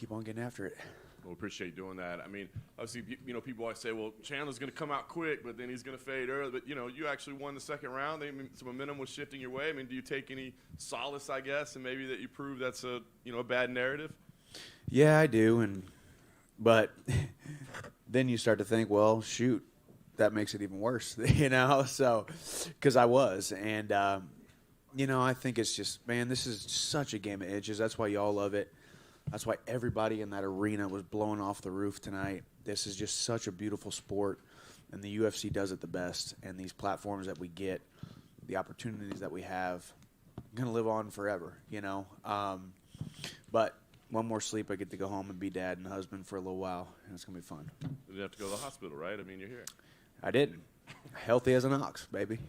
keep on getting after it. Well, appreciate doing that. I mean, obviously, people always say, well, Chandler's going to come out quick, but then he's going to fade early. But, you actually won the second round. Some momentum was shifting your way. I mean, do you take any solace, I guess, and maybe that you prove that's a bad narrative? Yeah, I do. But then you start to think, well, shoot, that makes it even worse, So, because I was. And, I think it's just, man, this is such a game of inches. That's why y'all love it. That's why everybody in that arena was blowing off the roof tonight. This is just such a beautiful sport, and the UFC does it the best. And these platforms that we get, the opportunities that we have, are going to live on forever, But one more sleep, I get to go home and be dad and husband for a little while, and it's going to be fun. You didn't have to go to the hospital, right? I mean, you're here. I didn't. Healthy as an ox, baby.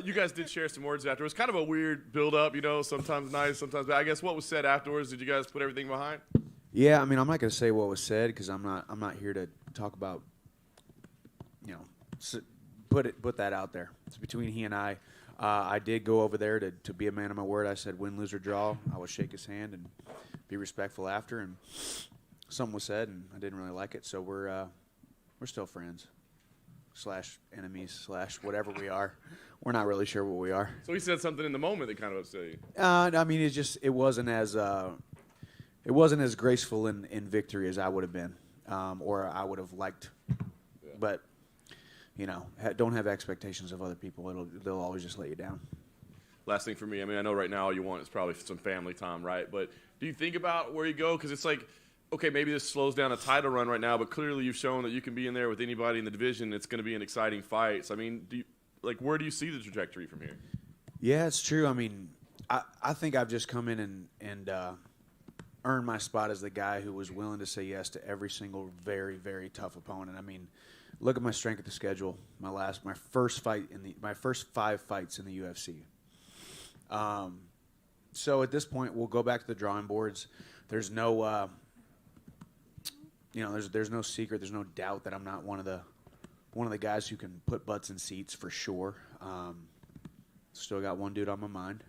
You guys did share some words after. It was kind of a weird build-up, sometimes nice, sometimes bad. I guess what was said afterwards, did you guys put everything behind? Yeah, I mean, I'm not going to say what was said because I'm not here to talk about, put that out there. It's between he and I. I did go over there to be a man of my word. I said win, lose, or draw. I would shake his hand and be respectful after. And something was said, and I didn't really like it. So we're still friends / enemies / whatever we are. We're not really sure what we are. So he said something in the moment that kind of upset you. I mean, it wasn't as graceful in victory as I would have been, or I would have liked. Yeah. But don't have expectations of other people. They'll always just let you down. Last thing for me, I mean, I know right now all you want is probably some family time, right? But do you think about where you go? Because it's like, okay, maybe this slows down a title run right now, but clearly you've shown that you can be in there with anybody in the division. It's going to be an exciting fight. So, I mean, where do you see the trajectory from here? Yeah, it's true. I mean, I think I've just come in and earned my spot as the guy who was willing to say yes to every single very, very tough opponent. I mean, look at my strength of the schedule. My first 5 fights in the UFC. So at this point, we'll go back to the drawing boards. There's no, there's no secret. There's no doubt that I'm not one of the guys who can put butts in seats for sure. Still got one dude on my mind.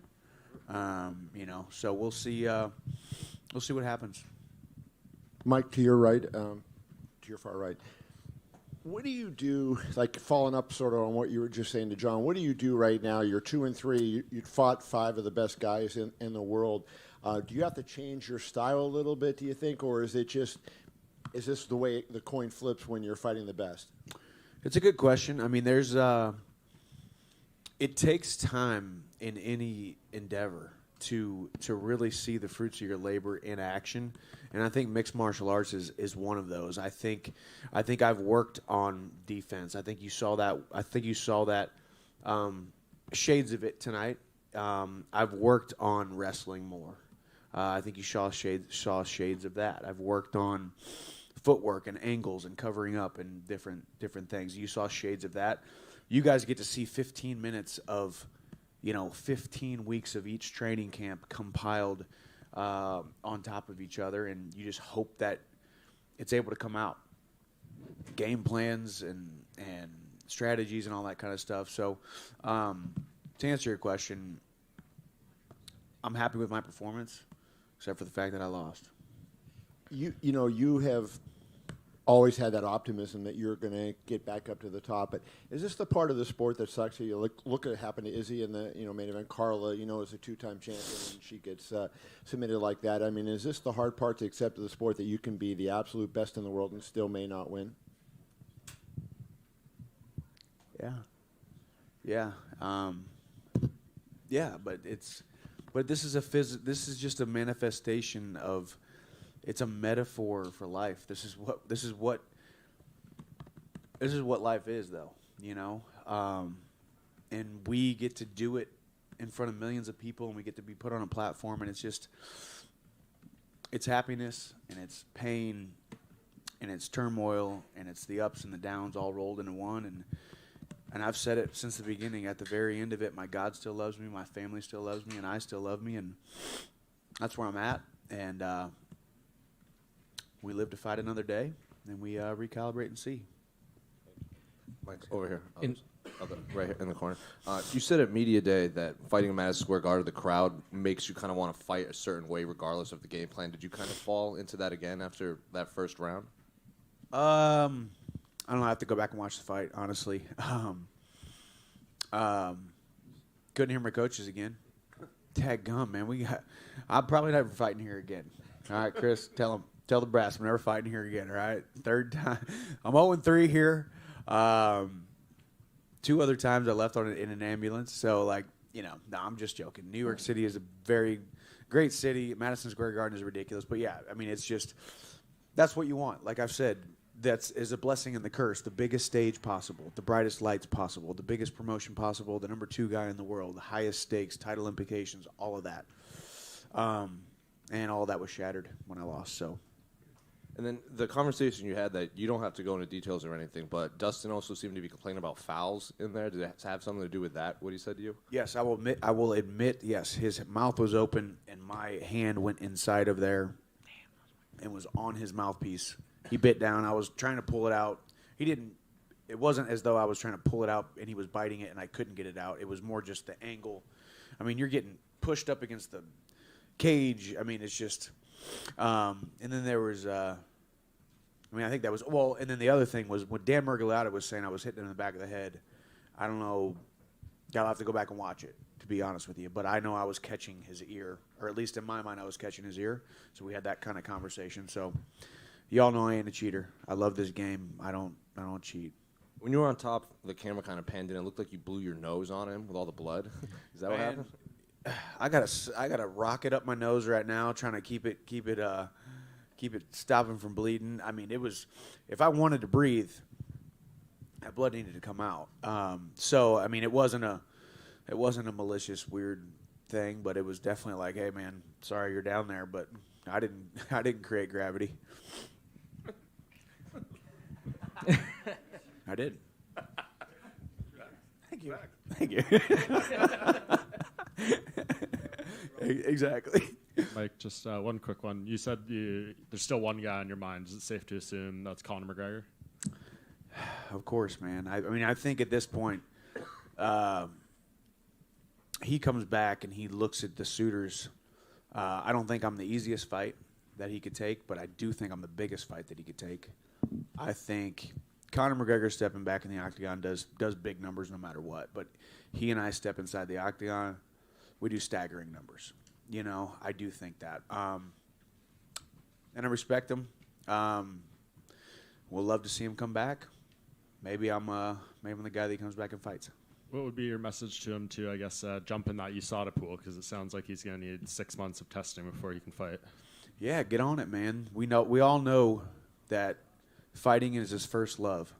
So we'll see. We'll see what happens. Mike, to your right, to your far right. What do you do, like following up sort of on what you were just saying to John, what do you do right now? You're 2-3. You fought 5 of the best guys in the world. Do you have to change your style a little bit, do you think, or is this the way the coin flips when you're fighting the best? It's a good question. I mean, it takes time in any endeavor to really see the fruits of your labor in action, and I think mixed martial arts is one of those. I think I've worked on defense. I think you saw that shades of it tonight. I've worked on wrestling more. I think you saw shades of that. I've worked on footwork and angles and covering up and different things. You saw shades of that. You guys get to see 15 minutes of 15 weeks of each training camp compiled on top of each other, and you just hope that it's able to come out. Game plans and strategies and all that kind of stuff. So to answer your question, I'm happy with my performance, except for the fact that I lost. You have always had that optimism that you're going to get back up to the top. But is this the part of the sport that sucks? You look at what happened to Izzy in the main event. Carla, is a 2-time champion, and she gets submitted like that. I mean, is this the hard part to accept of the sport, that you can be the absolute best in the world and still may not win? Yeah. But this is just a manifestation of. It's a metaphor for life. This is what life is, though. And we get to do it in front of millions of people, and we get to be put on a platform, and it's happiness, and it's pain, and it's turmoil, and it's the ups and the downs all rolled into one. And I've said it since the beginning. At the very end of it, my God still loves me, my family still loves me, and I still love me, and that's where I'm at. And we live to fight another day, and we recalibrate and see. Mike's over here. right here in the corner. You said at Media Day that fighting in Madison Square Garden, the crowd makes you kind of want to fight a certain way regardless of the game plan. Did you kind of fall into that again after that first round? I don't know. I have to go back and watch the fight, honestly. Couldn't hear my coaches again. Dadgum, man. I'm probably never fighting here again. All right, Chris, tell the brass I'm never fighting here again, all right? Third time. I'm 0-3 here. 2 other times I left in an ambulance. So, no, I'm just joking. New York City is a very great city. Madison Square Garden is ridiculous. But, yeah, I mean, it's just that's what you want. Like I've said, that is a blessing and the curse. The biggest stage possible, the brightest lights possible, the biggest promotion possible, the number 2 guy in the world, the highest stakes, title implications, all of that. And all that was shattered when I lost. So, and then the conversation you had that you don't have to go into details or anything, but Dustin also seemed to be complaining about fouls in there. Did it have something to do with that, what he said to you? Yes, I will admit, yes, his mouth was open and my hand went inside of there and was on his mouthpiece. He bit down. I was trying to pull it out. It wasn't as though I was trying to pull it out and he was biting it and I couldn't get it out. It was more just the angle. I mean, you're getting pushed up against the cage. I mean, it's just and then there was I think that was and then the other thing was when Dan Murgulata was saying I was hitting him in the back of the head. I don't know. I'll have to go back and watch it, to be honest with you. But I know I was catching his ear, or at least in my mind I was catching his ear. So we had that kind of conversation. So y'all know I ain't a cheater. I love this game. I don't cheat. When you were on top, the camera kind of panned in. It looked like you blew your nose on him with all the blood. Is that what happened? I gotta rocket up my nose right now, trying to keep it stopping from bleeding. I mean, it was, if I wanted to breathe, that blood needed to come out. So I mean, it wasn't a malicious weird thing, but it was definitely like, hey man, sorry you're down there, but I didn't create gravity. I did. Thank you. Exactly. Mike, just one quick one. You said there's still one guy on your mind. Is it safe to assume that's Conor McGregor? Of course, man. I mean, I think at this point, he comes back and he looks at the suitors. I don't think I'm the easiest fight that he could take, but I do think I'm the biggest fight that he could take. I think Conor McGregor stepping back in the octagon does big numbers no matter what. But he and I step inside the octagon, we do staggering numbers. You know, I do think that. And I respect him. We'll love to see him come back. Maybe I'm the guy that comes back and fights. What would be your message to him to, I guess, jump in that USADA pool? Because it sounds like he's going to need 6 months of testing before he can fight. Yeah, get on it, man. We all know that fighting is his first love.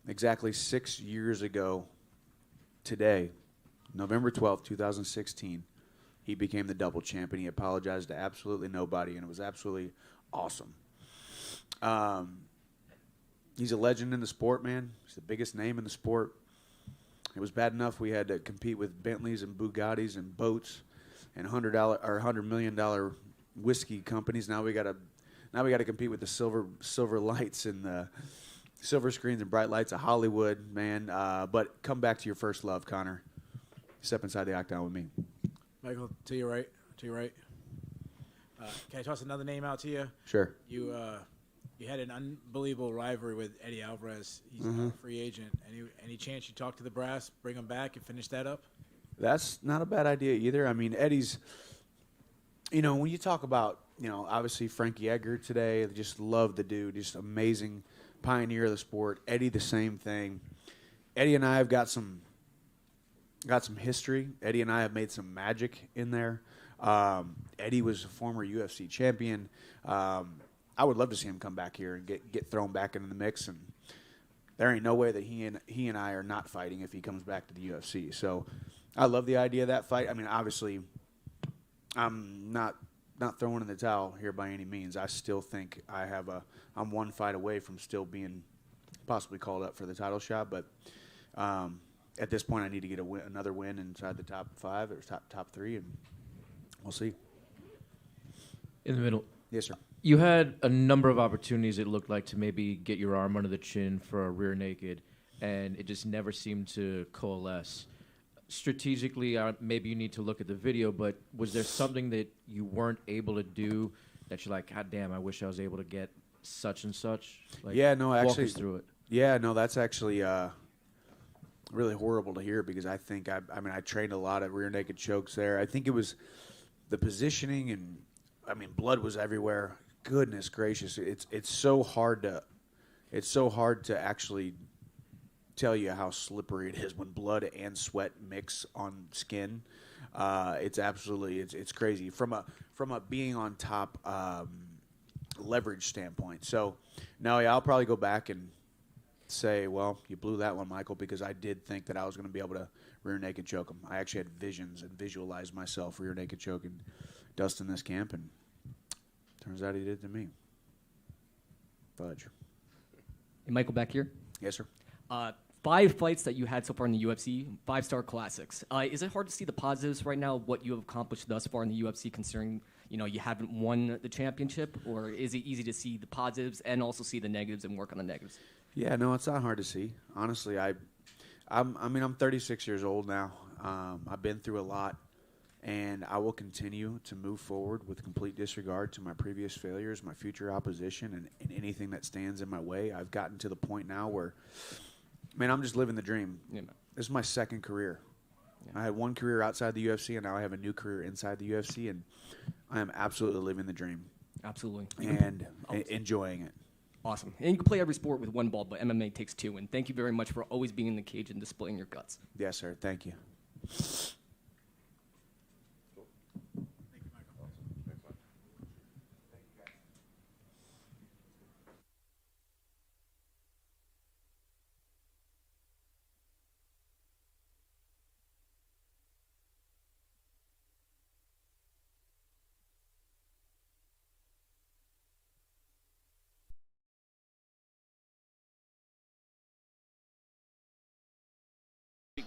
Exactly 6 years ago today, November 12th, 2016, he became the double champ, and he apologized to absolutely nobody, and it was absolutely awesome. He's a legend in the sport, man. He's the biggest name in the sport. It was bad enough we had to compete with Bentleys and Bugattis and boats and $100 million whiskey companies. Now we got to compete with the silver lights and the silver screens and bright lights of Hollywood, man. But come back to your first love, Conor. Step inside the octagon with me. Michael, to your right. Can I toss another name out to you? Sure. You had an unbelievable rivalry with Eddie Alvarez. He's a free agent. Any chance you talk to the brass, bring him back, and finish that up? That's not a bad idea either. I mean, Eddie's, when you talk about, obviously Frankie Edgar today, I just love the dude. Just amazing pioneer of the sport. Eddie, the same thing. Eddie and I have got some history. Eddie and I have made some magic in there. Eddie was a former UFC champion. I would love to see him come back here and get thrown back into the mix. And there ain't no way that he and I are not fighting if he comes back to the UFC. So I love the idea of that fight. I mean, obviously, I'm not throwing in the towel here by any means. I still think I'm one fight away from still being possibly called up for the title shot. But at this point, I need to get another win inside the top 5 or top 3, and we'll see. In the middle. Yes, sir. You had a number of opportunities, it looked like, to maybe get your arm under the chin for a rear naked. and it just never seemed to coalesce. Strategically, maybe you need to look at the video, but was there something that you weren't able to do that you're like, God damn, I wish I was able to get such and such? Like, Yeah, no, walk actually, us through it. Yeah, no, that's actually really horrible to hear because I think I trained a lot of rear naked chokes there. I think it was the positioning and blood was everywhere. Goodness gracious, it's so hard to actually tell you how slippery it is when blood and sweat mix on skin. It's crazy from a being on top leverage standpoint. So no, yeah, I'll probably go back and say, well, you blew that one, Michael, because I did think that I was going to be able to rear naked choke him. I actually had visions and visualized myself rear naked choking Dustin this camp, and turns out he did to me. Fudge. Hey, Michael, back here. Yes, sir. 5 fights that you had so far in the UFC, 5-star classics. Is it hard to see the positives right now, what you have accomplished thus far in the UFC, considering you haven't won the championship? Or is it easy to see the positives and also see the negatives and work on the negatives? Yeah, no, it's not hard to see. Honestly, I'm 36 years old now. I've been through a lot, and I will continue to move forward with complete disregard to my previous failures, my future opposition, and anything that stands in my way. I've gotten to the point now where, man, I'm just living the dream. Yeah. This is my second career. Yeah. I had one career outside the UFC, and now I have a new career inside the UFC, and I am absolutely living the dream. Absolutely. And enjoying it. Awesome. And you can play every sport with one ball, but MMA takes 2. And thank you very much for always being in the cage and displaying your guts. Yes, sir. Thank you.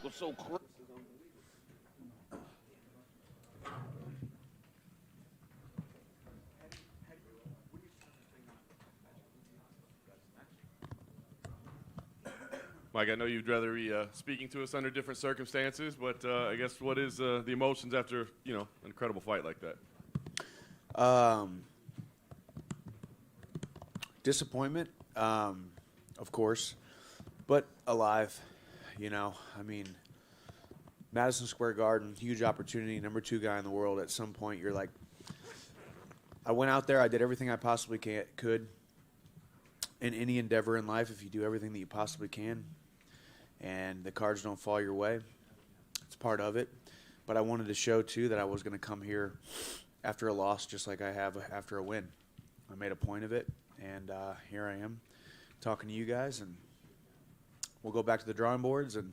Was so crazy. Mike, I know you'd rather be speaking to us under different circumstances, but I guess what is the emotions after an incredible fight like that? Disappointment, of course, but alive. Madison Square Garden, huge opportunity, number 2 guy in the world. At some point, you're like, I went out there, I did everything I possibly could. In any endeavor in life, if you do everything that you possibly can, and the cards don't fall your way, it's part of it. But I wanted to show, too, that I was going to come here after a loss just like I have after a win. I made a point of it, and here I am talking to you guys, and we'll go back to the drawing boards and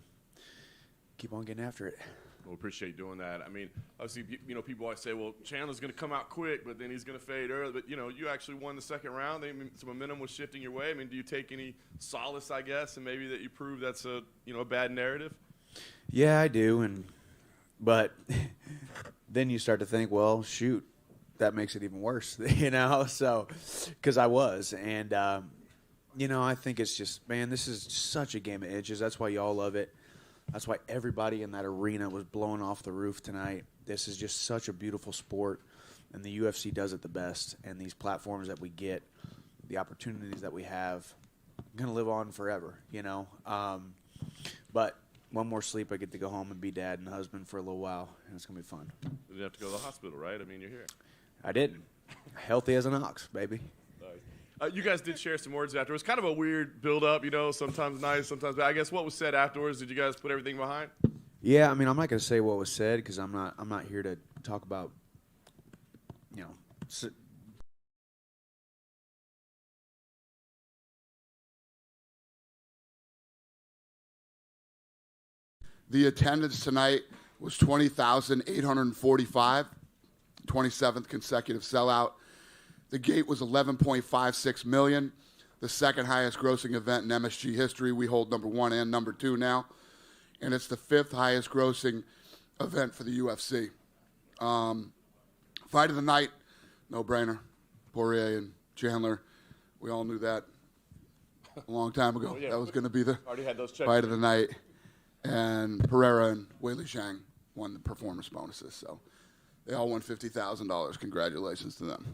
keep on getting after it. Well, appreciate doing that. I mean, obviously, people always say, well, Chandler's going to come out quick, but then he's going to fade early. But, you actually won the second round. Some momentum was shifting your way. I mean, do you take any solace, I guess, and maybe that you prove that's a bad narrative? Yeah, I do. But then you start to think, well, shoot, that makes it even worse, So, because I was. And, I think it's just, man, this is such a game of inches. That's why y'all love it. That's why everybody in that arena was blowing off the roof tonight. This is just such a beautiful sport, and the UFC does it the best. And these platforms that we get, the opportunities that we have, going to live on forever, But one more sleep, I get to go home and be dad and husband for a little while, and it's going to be fun. You didn't have to go to the hospital, right? I mean, you're here. I didn't. Healthy as an ox, baby. You guys did share some words afterwards. Kind of a weird build-up, sometimes nice, sometimes bad. I guess what was said afterwards, did you guys put everything behind? Yeah, I'm not going to say what was said because I'm not here to talk about, The attendance tonight was 20,845, 27th consecutive sellout. The gate was 11.56 million, the second highest grossing event in MSG history. We hold number 1 and number 2 now, and it's the 5th highest grossing event for the UFC. Fight of the night, no brainer. Poirier and Chandler, we all knew that. a long time ago. Oh, yeah. That was going to be the Already had those checks. fight of the night. And Pereira and Weili Zhang won the performance bonuses. So they all won $50,000. Congratulations to them.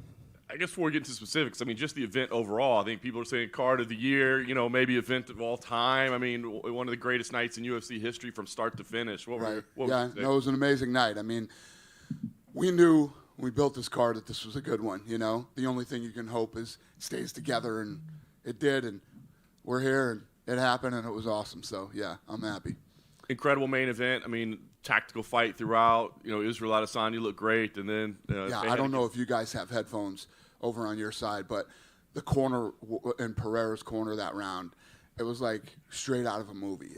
I guess before we get into specifics, I mean, just the event overall, I think people are saying card of the year, maybe event of all time. I mean, one of the greatest nights in UFC history from start to finish. What Right. would Yeah, you say? no, it was an amazing night. I mean, we knew when we built this card that this was a good one, The only thing you can hope is it stays together, and it did, and we're here, and it happened, and it was awesome. So, yeah, I'm happy. Incredible main event. I mean, tactical fight throughout. Israel Adesanya looked great, and then Yeah, I don't know if you guys have headphones over on your side, but the corner in Pereira's corner that round, it was like straight out of a movie.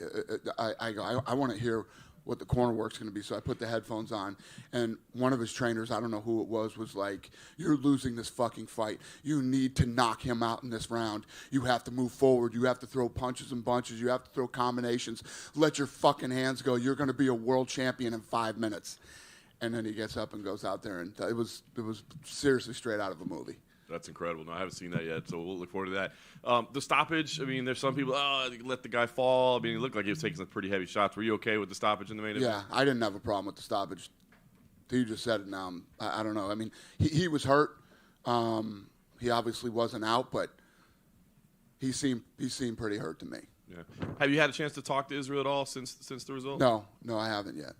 I want to hear what the corner work's going to be, so I put the headphones on, and one of his trainers, I don't know who it was like, "You're losing this fucking fight. You need to knock him out in this round. You have to move forward. You have to throw punches and bunches. You have to throw combinations. Let your fucking hands go. You're going to be a world champion in 5 minutes." And then he gets up and goes out there, and it was seriously straight out of a movie. That's incredible. No, I haven't seen that yet, so we'll look forward to that. The stoppage, I mean, there's some people, let the guy fall. I mean, he looked like he was taking some pretty heavy shots. Were you okay with the stoppage in the main event? Yeah, I didn't have a problem with the stoppage. You just said it now. I don't know. I mean, he was hurt. He obviously wasn't out, but he seemed pretty hurt to me. Yeah. Have you had a chance to talk to Israel at all since the result? No, I haven't yet.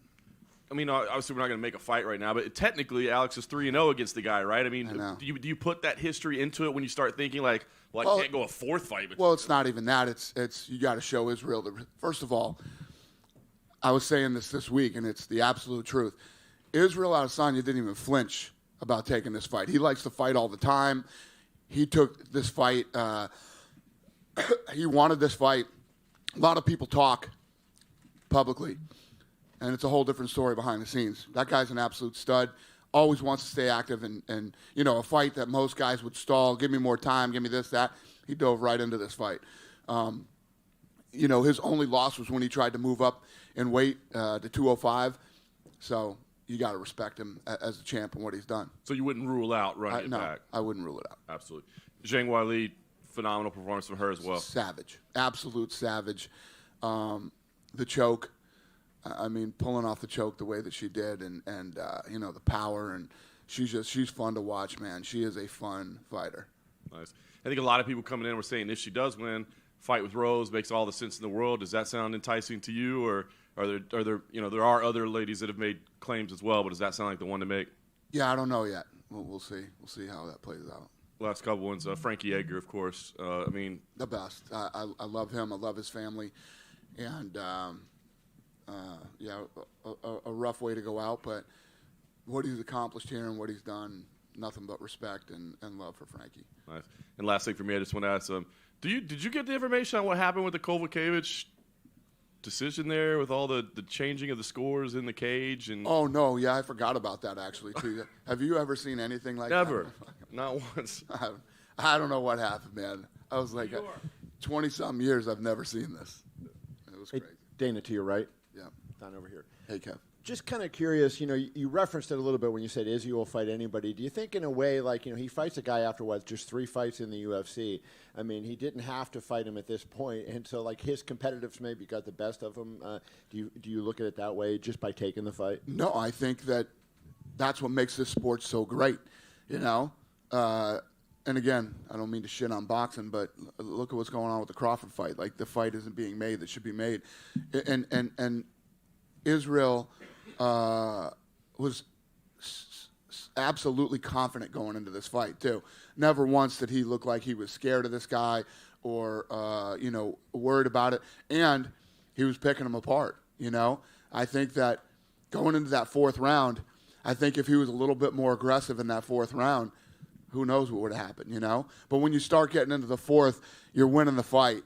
I mean, obviously we're not going to make a fight right now, but technically Alex is 3-0 against the guy, right? I mean, do you put that history into it when you start thinking like, I can't go a fourth fight? Well, it's not even that. It's you got to show Israel. First of all, I was saying this week, and it's the absolute truth. Israel Adesanya didn't even flinch about taking this fight. He likes to fight all the time. He took this fight. He wanted this fight. A lot of people talk publicly. And it's a whole different story behind the scenes. That guy's an absolute stud. Always wants to stay active. And a fight that most guys would stall, give me more time, give me this, that. He dove right into this fight. His only loss was when he tried to move up in weight to 205. So you got to respect him as a champ and what he's done. So you wouldn't rule out running it no, back? I wouldn't rule it out. Absolutely. Zhang Weili, phenomenal performance from her as well. Savage. Absolute savage. The choke. I mean, pulling off the choke the way that she did, and the power, and she's fun to watch, man. She is a fun fighter. Nice. I think a lot of people coming in were saying if she does win, fight with Rose makes all the sense in the world. Does that sound enticing to you, or are there there are other ladies that have made claims as well, but does that sound like the one to make? Yeah, I don't know yet. We'll see. We'll see how that plays out. Last couple ones, Frankie Edgar, of course. I mean, the best. I love him. I love his family, and. A rough way to go out, but what he's accomplished here and what he's done, nothing but respect and love for Frankie. Nice. And last thing for me, I just want to ask did you get the information on what happened with the Kovacevic decision there with all the changing of the scores in the cage? And oh, no, yeah, I forgot about that actually, too. Have you ever seen anything like Never. that? Not once. I don't know what happened, man. I was like, 20-something years I've never seen this. It was crazy. Dana, to your right. Yeah. Down over here. Hey, Kev. Just kind of curious, you referenced it a little bit when you said Izzy will fight anybody. Do you think in a way, like, he fights a guy after, just 3 fights in the UFC? I mean, he didn't have to fight him at this point, and so, like, his competitiveness maybe got the best of him. Do you look at it that way, just by taking the fight? No, I think that's what makes this sport so great, And again, I don't mean to shit on boxing, but look at what's going on with the Crawford fight. Like, the fight isn't being made that should be made. And Israel was absolutely confident going into this fight, too. Never once did he look like he was scared of this guy or, worried about it. And he was picking him apart, I think that going into that 4th round, I think if he was a little bit more aggressive in that 4th round, who knows what would have happened, But when you start getting into the 4th, you're winning the fight.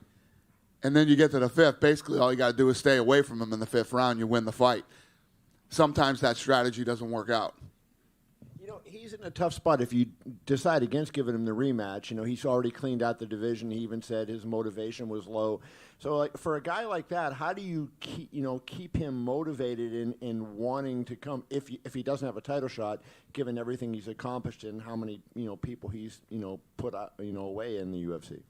And then you get to the 5th, basically all you got to do is stay away from him in the 5th round, you win the fight. Sometimes that strategy doesn't work out. He's in a tough spot if you decide against giving him the rematch. He's already cleaned out the division. He even said his motivation was low. So, like, for a guy like that, how do you keep him motivated in wanting to come if he doesn't have a title shot, given everything he's accomplished and how many people he's put away in the UFC?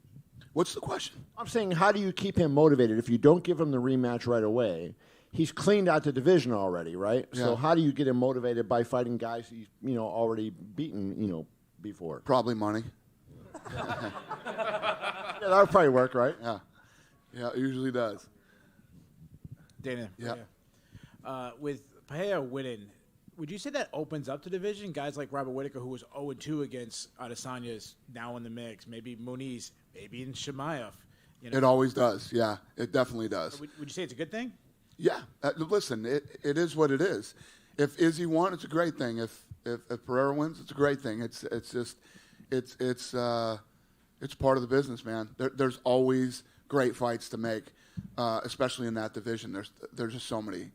What's the question? I'm saying, how do you keep him motivated if you don't give him the rematch right away? He's cleaned out the division already, right? Yeah. So how do you get him motivated by fighting guys he's already beaten before? Probably money. Yeah, that would probably work, right? Yeah, it usually does. Dana. Yeah. With Pereira winning, would you say that opens up the division? Guys like Robert Whittaker, who was 0-2 against Adesanya, is now in the mix. Maybe Muniz, maybe in Shemaev. It always does. Yeah, it definitely does. Would you say it's a good thing? Yeah. Listen, it is what it is. If Izzy won, it's a great thing. If Pereira wins, it's a great thing. It's part of the business, man. There's always great fights to make, especially in that division. There's just so many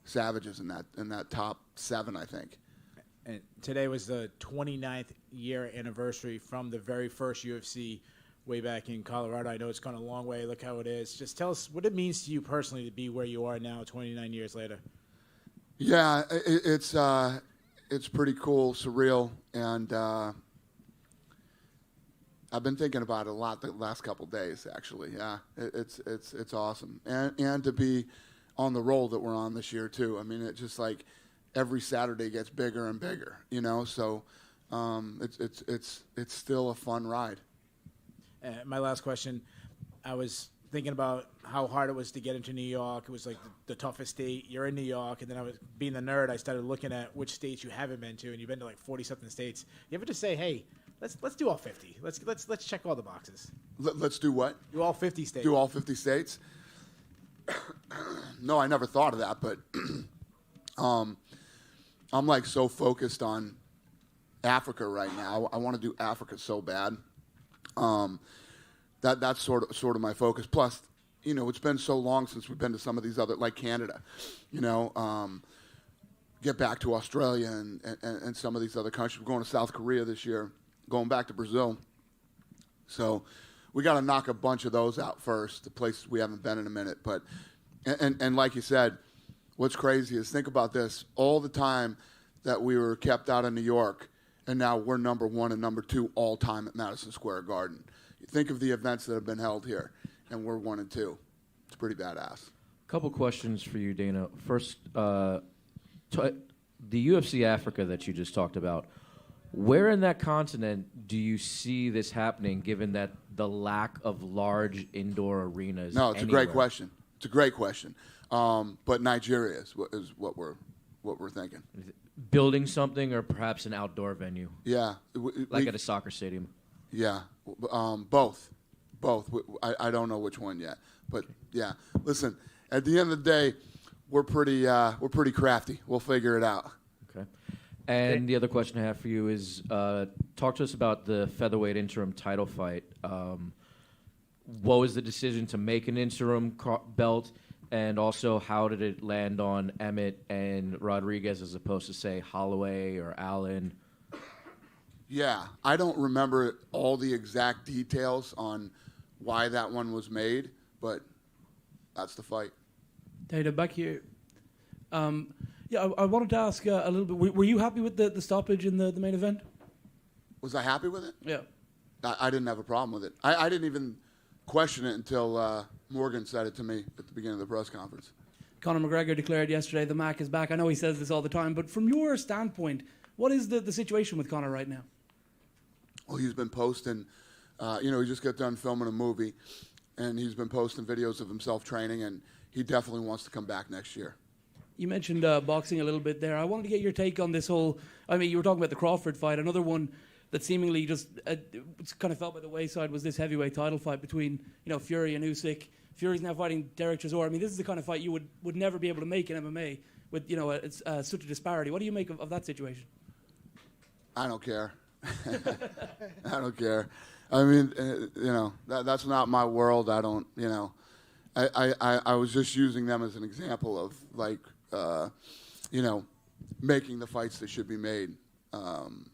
savages in that top 7, I think. And today was the 29th year anniversary from the very first UFC way back in Colorado. I know it's gone a long way. Look how it is. Just tell us what it means to you personally to be where you are now 29 years later. Yeah, it's pretty cool, surreal, and I've been thinking about it a lot the last couple of days, actually. Yeah, it's awesome, and to be on the roll that we're on this year too. I mean, it's just like every Saturday gets bigger and bigger, So it's still a fun ride. My last question, I was thinking about how hard it was to get into New York. It was like the toughest state. You're in New York, and then I was being the nerd. I started looking at which states you haven't been to, and you've been to like 40-something states. You ever just say, "Hey, let's do all 50. Let's check all the boxes." Let's do what? Do all 50 states. Do all 50 states? No, I never thought of that, but I'm like so focused on Africa right now. I want to do Africa so bad. That's sort of my focus. Plus, it's been so long since we've been to some of these other, like Canada, get back to Australia and some of these other countries. We're going to South Korea this year, going back to Brazil. So we got to knock a bunch of those out first, the places we haven't been in a minute. But and like you said, what's crazy is think about this. All the time that we were kept out of New York, and now we're number 1 and number 2 all time at Madison Square Garden. Think of the events that have been held here, and we're 1 and 2. It's pretty badass. Couple questions for you, Dana. First, the UFC Africa that you just talked about, where in that continent do you see this happening, given that the lack of large indoor arenas? No, it's anywhere? a great question. It's a great question. But Nigeria is what we're thinking. Building something, or perhaps an outdoor venue? Yeah, like at a soccer stadium. Yeah, both. I don't know which one yet, but yeah. Listen, at the end of the day, we're pretty crafty. We'll figure it out. Okay. And the other question I have for you is, talk to us about the featherweight interim title fight. What was the decision to make an interim belt, and also how did it land on Emmett and Rodriguez as opposed to, say, Holloway or Allen? Yeah, I don't remember all the exact details on why that one was made, but that's the fight. Dana, back here. I wanted to ask a little bit. Were you happy with the stoppage in the main event? Was I happy with it? Yeah. I didn't have a problem with it. I didn't even question it until Morgan said it to me at the beginning of the press conference. Conor McGregor declared yesterday the Mac is back. I know he says this all the time, but from your standpoint, what is the situation with Conor right now? Well, he's been posting, he just got done filming a movie, and he's been posting videos of himself training, and he definitely wants to come back next year. You mentioned boxing a little bit there. I wanted to get your take on this whole, you were talking about the Crawford fight. Another one that seemingly just kind of fell by the wayside was this heavyweight title fight between, Fury and Usyk. Fury's now fighting Derek Chisora. This is the kind of fight you would never be able to make in MMA with, it's such a disparity. What do you make of that situation? I don't care. I don't care. That's not my world. I don't, I was just using them as an example of making the fights that should be made, and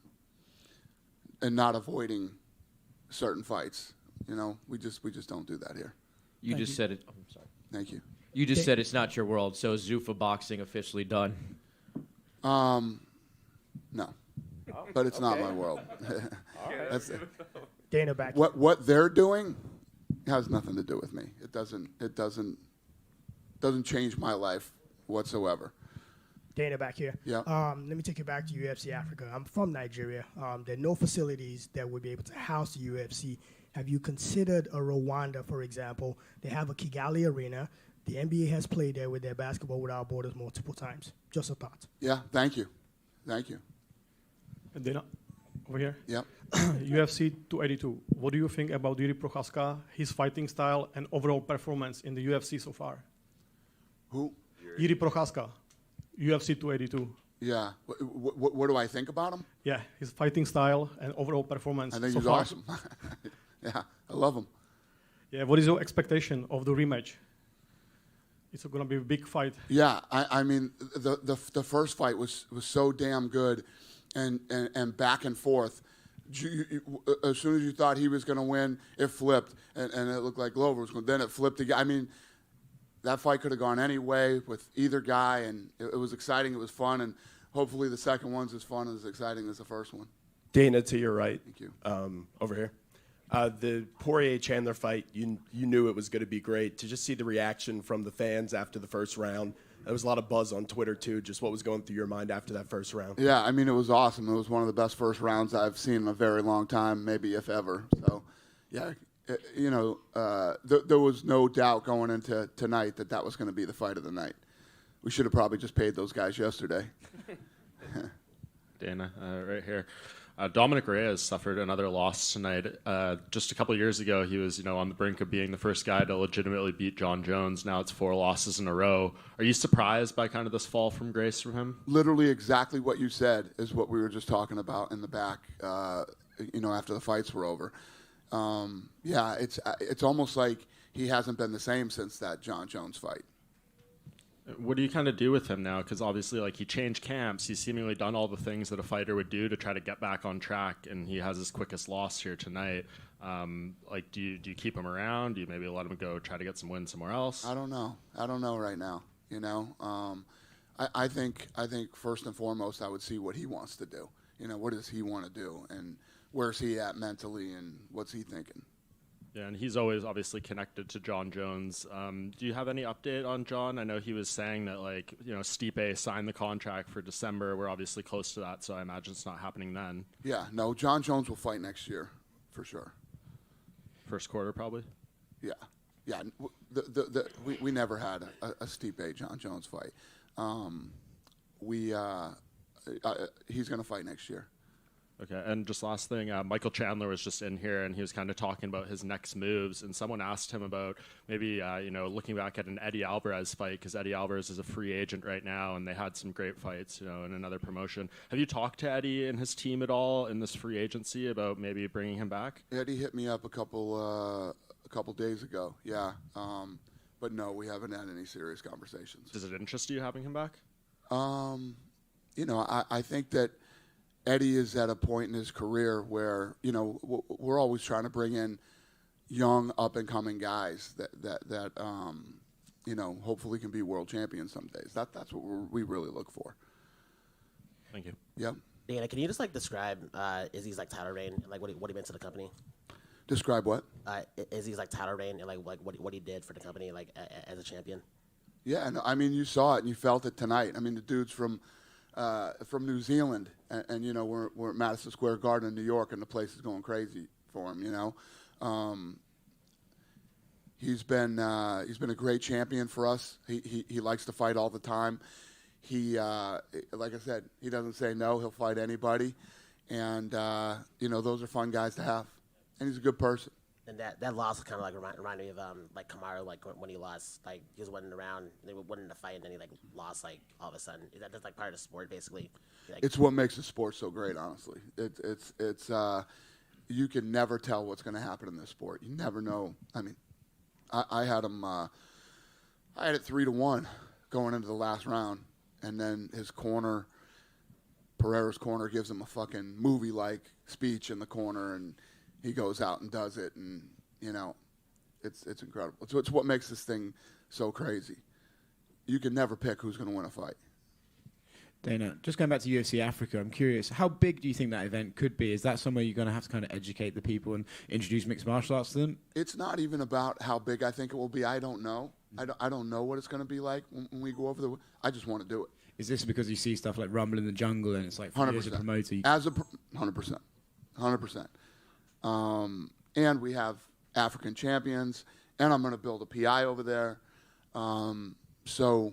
not avoiding certain fights. We just don't do that here. You just said it. Oh, I'm sorry. Thank you. You just said it's not your world. So is Zuffa boxing officially done? No. But it's not my world. Dana, back. What they're doing, It has nothing to do with me. It doesn't change my life whatsoever. Dana back here. Yeah. Let me take you back to UFC Africa. I'm from Nigeria. There are no facilities that would be able to house the UFC. Have you considered a Rwanda, for example? They have a Kigali arena. The NBA has played there with their Basketball Without Borders multiple times. Just a thought. Yeah, thank you. Thank you. Dana, over here. Yep. UFC 282. What do you think about Yuri Prochazka, his fighting style, and overall performance in the UFC so far? Who? Yuri Prochazka, UFC 282. Yeah. What do I think about him? Yeah, his fighting style and overall performance I think so he's far. awesome. Yeah, I love him. Yeah, what is your expectation of the rematch? It's going to be a big fight. Yeah, I mean, the first fight was so damn good, and back and forth. As soon as you thought he was going to win, it flipped, and it looked like Glover was going. Then it flipped again. I mean, that fight could have gone any way with either guy, and it was exciting. It was fun, and hopefully the second one's as fun and as exciting as the first one. Dana, to your right. Thank you. Over here. The Poirier-Chandler fight, you knew it was going to be great. To just see the reaction from the fans after the first round, there was a lot of buzz on Twitter, too. Just what was going through your mind after that first round? Yeah, I mean, it was awesome. It was one of the best first rounds I've seen in a very long time, maybe if ever. So, yeah, there was no doubt going into tonight that was going to be the fight of the night. We should have probably just paid those guys yesterday. Dana, right here. Dominic Reyes suffered another loss tonight. Just a couple years ago, he was, on the brink of being the first guy to legitimately beat John Jones. Now it's 4 losses in a row. Are you surprised by kind of this fall from grace from him? Literally exactly what you said is what we were just talking about in the back, after the fights were over. Yeah, it's almost like he hasn't been the same since that John Jones fight. What do you kind of do with him now? Because obviously, he changed camps. He's seemingly done all the things that a fighter would do to try to get back on track, and he has his quickest loss here tonight. Do you keep him around? Do you maybe let him go try to get some wins somewhere else? I don't know right now. I think first and foremost, I would see what he wants to do. What does he want to do, and where's he at mentally, and what's he thinking? Yeah, and he's always obviously connected to John Jones. Do you have any update on John? I know he was saying that, Stipe signed the contract for December. We're obviously close to that, so I imagine it's not happening then. Yeah, no, John Jones will fight next year, for sure. First quarter, probably? Yeah. We never had a Stipe John Jones fight. He's going to fight next year. Okay, and just last thing, Michael Chandler was just in here, and he was kind of talking about his next moves, and someone asked him about maybe, looking back at an Eddie Alvarez fight, because Eddie Alvarez is a free agent right now, and they had some great fights, in another promotion. Have you talked to Eddie and his team at all in this free agency about maybe bringing him back? Eddie hit me up a couple days ago, yeah. But no, we haven't had any serious conversations. Does it interest you having him back? I think that Eddie is at a point in his career where, we're always trying to bring in young, up-and-coming guys that hopefully can be world champions some days. That's what we really look for. Thank you. Yep. Dana, can you just describe Izzy's title reign and what he meant to the company? Describe what? Izzy's title reign and what he did for the company as a champion. Yeah, no, I mean, you saw it and you felt it tonight. I mean, the dude's from New Zealand, and we're at Madison Square Garden in New York, and the place is going crazy for him. He's been a great champion for us. He likes to fight all the time. He like I said, he doesn't say no. He'll fight anybody, and those are fun guys to have. And he's a good person. And that loss kind of reminded me of Kamaru, when he lost, he was winning around, they were winning the fight, and then he lost all of a sudden. Is that just part of the sport basically? It's what makes the sport so great, honestly. It's you can never tell what's going to happen in this sport. You never know. I mean, I had him. I had it 3-1 going into the last round, and then Pereira's corner gives him a fucking movie-like speech in the corner, and he goes out and does it, and it's incredible. It's what makes this thing so crazy. You can never pick who's going to win a fight. Dana, just going back to UFC Africa, I'm curious, how big do you think that event could be? Is that somewhere you're going to have to kind of educate the people and introduce mixed martial arts to them? It's not even about how big I think it will be. I don't know. I don't know what it's going to be like when we go over I just want to do it. Is this because you see stuff like Rumble in the Jungle and it's like, for you as a promoter? 100%. 100%. And we have African champions, and I'm going to build a PI over there. So,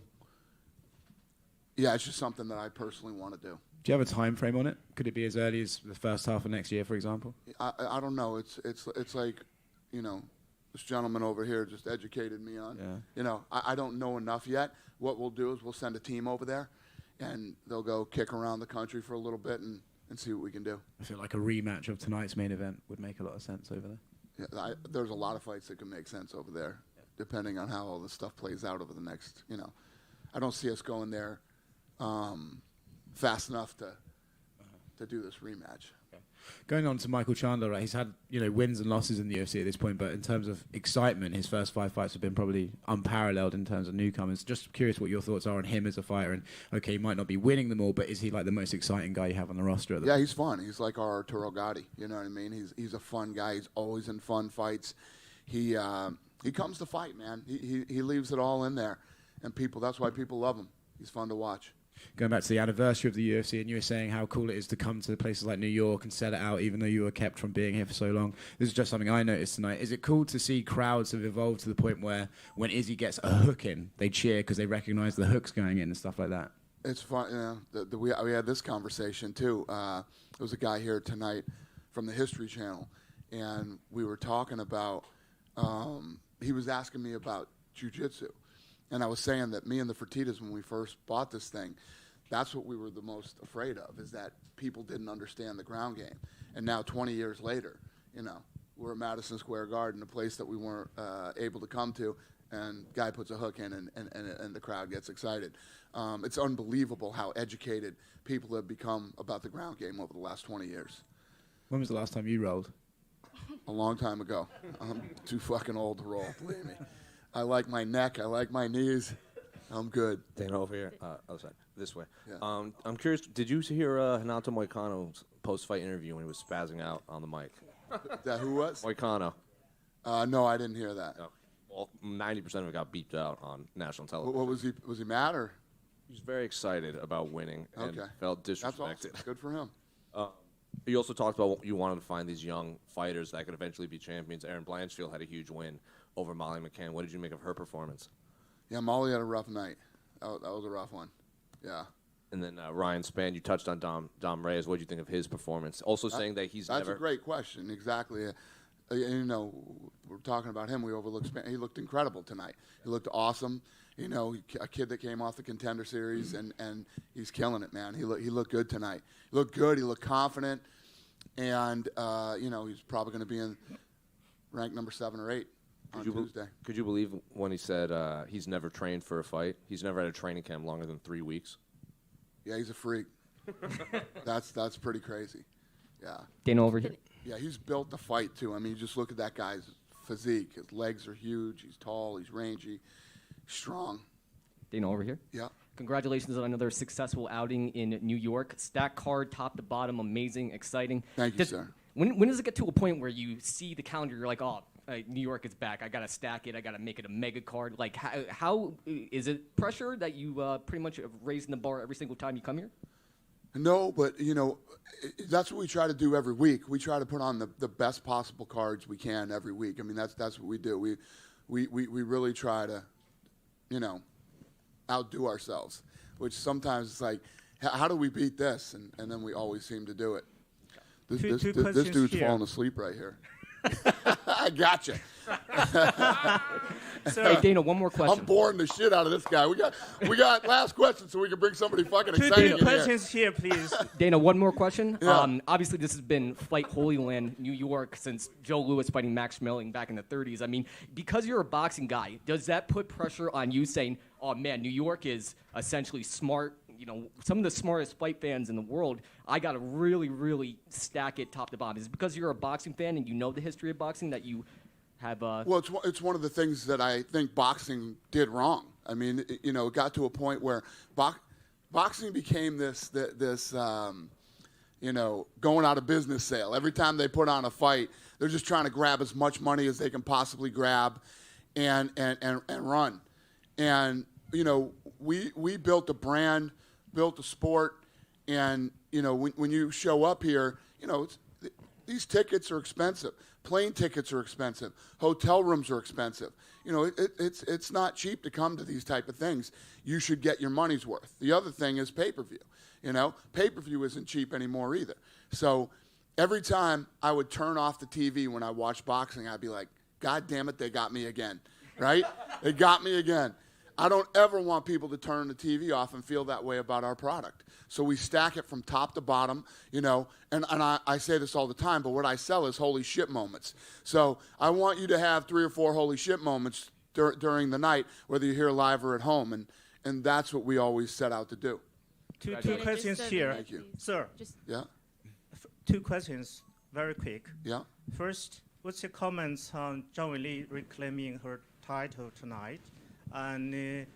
yeah, it's just something that I personally want to do. Do you have a time frame on it? Could it be as early as the first half of next year, for example? I don't know. It's like, you know, this gentleman over here just educated me on. Yeah. You know, I don't know enough yet. What we'll do is we'll send a team over there, and they'll go kick around the country for a little bit and see what we can do. I feel like a rematch of tonight's main event would make a lot of sense over there. Yeah, there's a lot of fights that can make sense over there, depending on how all this stuff plays out over the next, you know. I don't see us going there fast enough to do this rematch. Going on to Michael Chandler, right? He's had wins and losses in the UFC at this point, but in terms of excitement, his first 5 fights have been probably unparalleled in terms of newcomers. Just curious what your thoughts are on him as a fighter. And okay, he might not be winning them all, but is he like the most exciting guy you have on the roster? At the he's fun. He's like our Arturo Gatti. You know what I mean? He's a fun guy. He's always in fun fights. He comes to fight, man. He leaves it all in there, and that's why people love him. He's fun to watch. Going back to the anniversary of the UFC, and you were saying how cool it is to come to places like New York and sell it out, even though you were kept from being here for so long. This is just something I noticed tonight. Is it cool to see crowds have evolved to the point where when Izzy gets a hook in, they cheer because they recognize the hooks going in and stuff like that? It's fun. You know, we had this conversation, too. There was a guy here tonight from the History Channel, and we were talking about, he was asking me about jiu-jitsu. And I was saying that me and the Fertitas, when we first bought this thing, that's what we were the most afraid of, is that people didn't understand the ground game. And now, 20 years later, you know, we're at Madison Square Garden, a place that we weren't able to come to, and guy puts a hook in and the crowd gets excited. It's unbelievable how educated people have become about the ground game over the last 20 years. When was the last time you rolled? A long time ago. I'm too fucking old to roll, believe me. I like my neck. I like my knees. I'm good. Dana, over here. Sorry. This way. Yeah. I'm curious, did you hear Renato Moicano's post-fight interview when he was spazzing out on the mic? That who was? Moicano. No, I didn't hear that. No. Well, 90% of it got beeped out on national television. What was he? Was he mad or? He was very excited about winning and felt disrespected. That's awesome. Good for him. You also talked about you wanted to find these young fighters that could eventually be champions. Aaron Blanchfield had a huge win over Molly McCann. What did you make of her performance? Yeah, Molly had a rough night. That was a rough one. Yeah. And then Ryan Spann, you touched on Dom Reyes. What did you think of his performance? Also saying that he's That's a great question. Exactly. You know, we're talking about him. We overlooked Spann. He looked incredible tonight. He looked awesome. You know, a kid that came off the Contender Series, and he's killing it, man. He looked good tonight. He looked good. He looked confident. And, you know, he's probably going to be in rank number 7 or 8 on Tuesday. Could you believe when he said he's never trained for a fight? He's never had a training camp longer than 3 weeks. Yeah, he's a freak. That's pretty crazy. Yeah. Dana over here. Yeah, he's built to fight, too. I mean, you just look at that guy's physique. His legs are huge. He's tall. He's rangy. Strong. Dana over here. Yeah. Congratulations on another successful outing in New York. Stack card, top to bottom, amazing, exciting. Thank you, sir. When does it get to a point where you see the calendar, you're like, oh, New York is back. I got to stack it. I got to make it a mega card. Like, how is it pressure that you pretty much are raising the bar every single time you come here? No, but, you know, that's what we try to do every week. We try to put on the best possible cards we can every week. I mean, that's what we do. We really try to, you know, outdo ourselves, which sometimes it's like, how do we beat this? And then we always seem to do it. This dude's falling asleep right here. I gotcha. Hey, Dana, one more question. I'm boring the shit out of this guy. We got last question so we can bring somebody fucking exciting in here. Questions here, please. Dana, one more question. Yeah. Obviously, this has been Fight Holy Land, New York, since Joe Louis fighting Max Schmeling back in the 30s. I mean, because you're a boxing guy, does that put pressure on you saying, oh, man, New York is essentially smart, you know, some of the smartest fight fans in the world. I got to really, really stack it top to bottom. Is it because you're a boxing fan and you know the history of boxing that you have? Well, it's one of the things that I think boxing did wrong. I mean, you know, it got to a point where boxing became this going out of business sale. Every time they put on a fight, they're just trying to grab as much money as they can possibly grab and run. And, we built a brand, built a sport, and, when you show up here, these tickets are expensive. Plane tickets are expensive. Hotel rooms are expensive. It's not cheap to come to these type of things. You should get your money's worth. The other thing is pay-per-view. Pay-per-view isn't cheap anymore either. So every time I would turn off the TV when I watched boxing, I'd be like, God damn it, they got me again, right? They got me again. I don't ever want people to turn the TV off and feel that way about our product. So we stack it from top to bottom, and I say this all the time, but what I sell is holy shit moments. So I want you to have 3 or 4 holy shit moments during the night, whether you're here live or at home, and that's what we always set out to do. Two questions here. Thank you. Sir. Yeah. 2 questions, very quick. Yeah. First, what's your comments on Zhang Weili reclaiming her title tonight? And,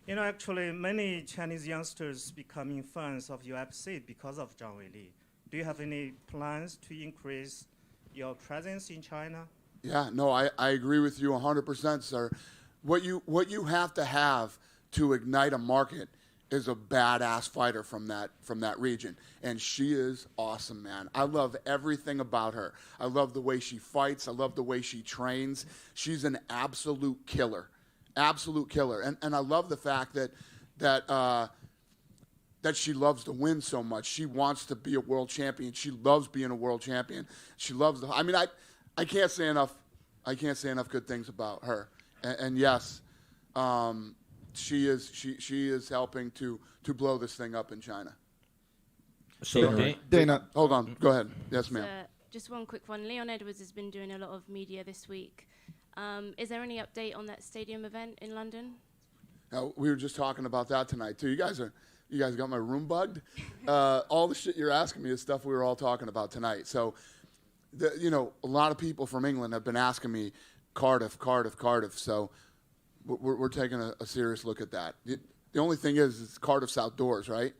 actually, many Chinese youngsters becoming fans of UFC because of Zhang Weili. Do you have any plans to increase your presence in China? Yeah, no, I agree with you 100%, sir. What you have to have to ignite a market is a badass fighter from that region, and she is awesome, man. I love everything about her. I love the way she fights. I love the way she trains. She's an absolute killer. Absolute killer. And I love the fact that she loves to win so much. She wants to be a world champion. She loves being a world champion. She loves I can't say enough good things about her. And yes, she is helping to blow this thing up in China. So Dana, hold on. Go ahead. Yes, ma'am. Just one quick one. Leon Edwards has been doing a lot of media this week. Is there any update on that stadium event in London? We were just talking about that tonight too. You guys got my room bugged. All the shit you're asking me is stuff we were all talking about tonight. So, a lot of people from England have been asking me Cardiff. So, we're taking a serious look at that. The only thing is Cardiff's outdoors, right?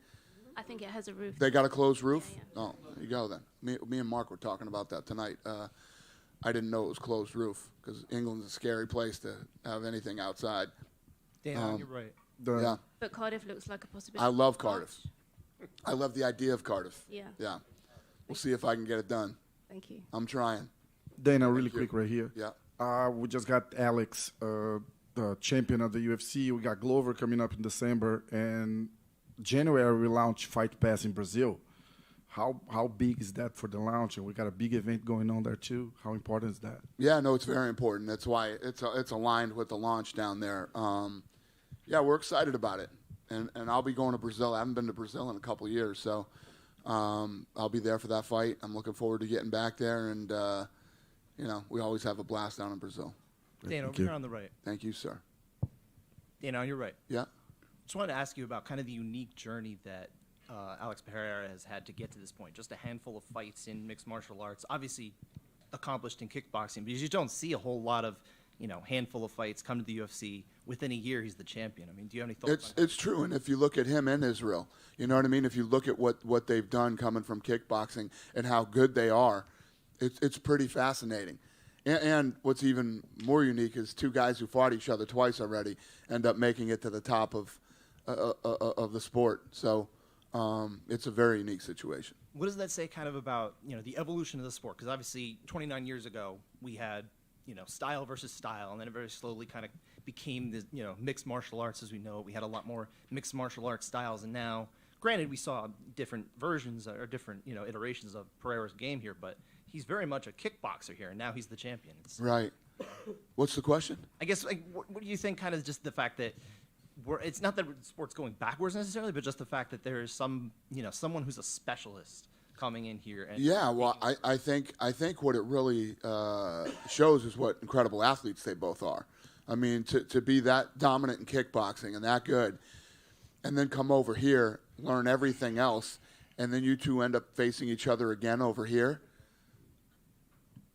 I think it has a roof. They got a closed roof? Yeah. Oh, there you go then. Me and Mark were talking about that tonight. I didn't know it was closed roof because England's a scary place to have anything outside. Damn, you're right. Yeah. But Cardiff looks like a possibility. I love Cardiff. I love the idea of Cardiff. Yeah. Yeah. We'll see if I can get it done. Thank you. I'm trying. Dana, really quick right here. Yeah. We just got Alex, the champion of the UFC. We got Glover coming up in December. And January, we launch Fight Pass in Brazil. How big is that for the launch? And we got a big event going on there too. How important is that? Yeah, no, it's very important. That's why it's aligned with the launch down there. Yeah, we're excited about it, and I'll be going to Brazil. I haven't been to Brazil in a couple of years, so I'll be there for that fight. I'm looking forward to getting back there, and we always have a blast down in Brazil. Dana, over here on the right. Thank you, sir. Dana, on your right. Yeah. Just wanted to ask you about kind of the unique journey that Alex Pereira has had to get to this point. Just a handful of fights in mixed martial arts, obviously accomplished in kickboxing, but you just don't see a whole lot of, handful of fights come to the UFC. Within a year, he's the champion. I mean, do you have any thoughts on that? It's true, and if you look at him and Israel, you know what I mean? If you look at what they've done coming from kickboxing and how good they are, it's pretty fascinating. And what's even more unique is 2 guys who fought each other twice already end up making it to the top of the sport. So it's a very unique situation. What does that say kind of about, the evolution of the sport? Because obviously 29 years ago, we had, style versus style, and then it very slowly kind of became this, mixed martial arts as we know it. We had a lot more mixed martial arts styles, and now, granted, we saw different versions or different, iterations of Pereira's game here, but he's very much a kickboxer here, and now he's the champion. Right. What's the question? I guess, what do you think kind of just the fact that it's not that sport's going backwards necessarily, but just the fact that there is someone who's a specialist coming in here. And yeah, well, I think what it really shows is what incredible athletes they both are. I mean, to be that dominant in kickboxing and that good, and then come over here, learn everything else, and then you two end up facing each other again over here.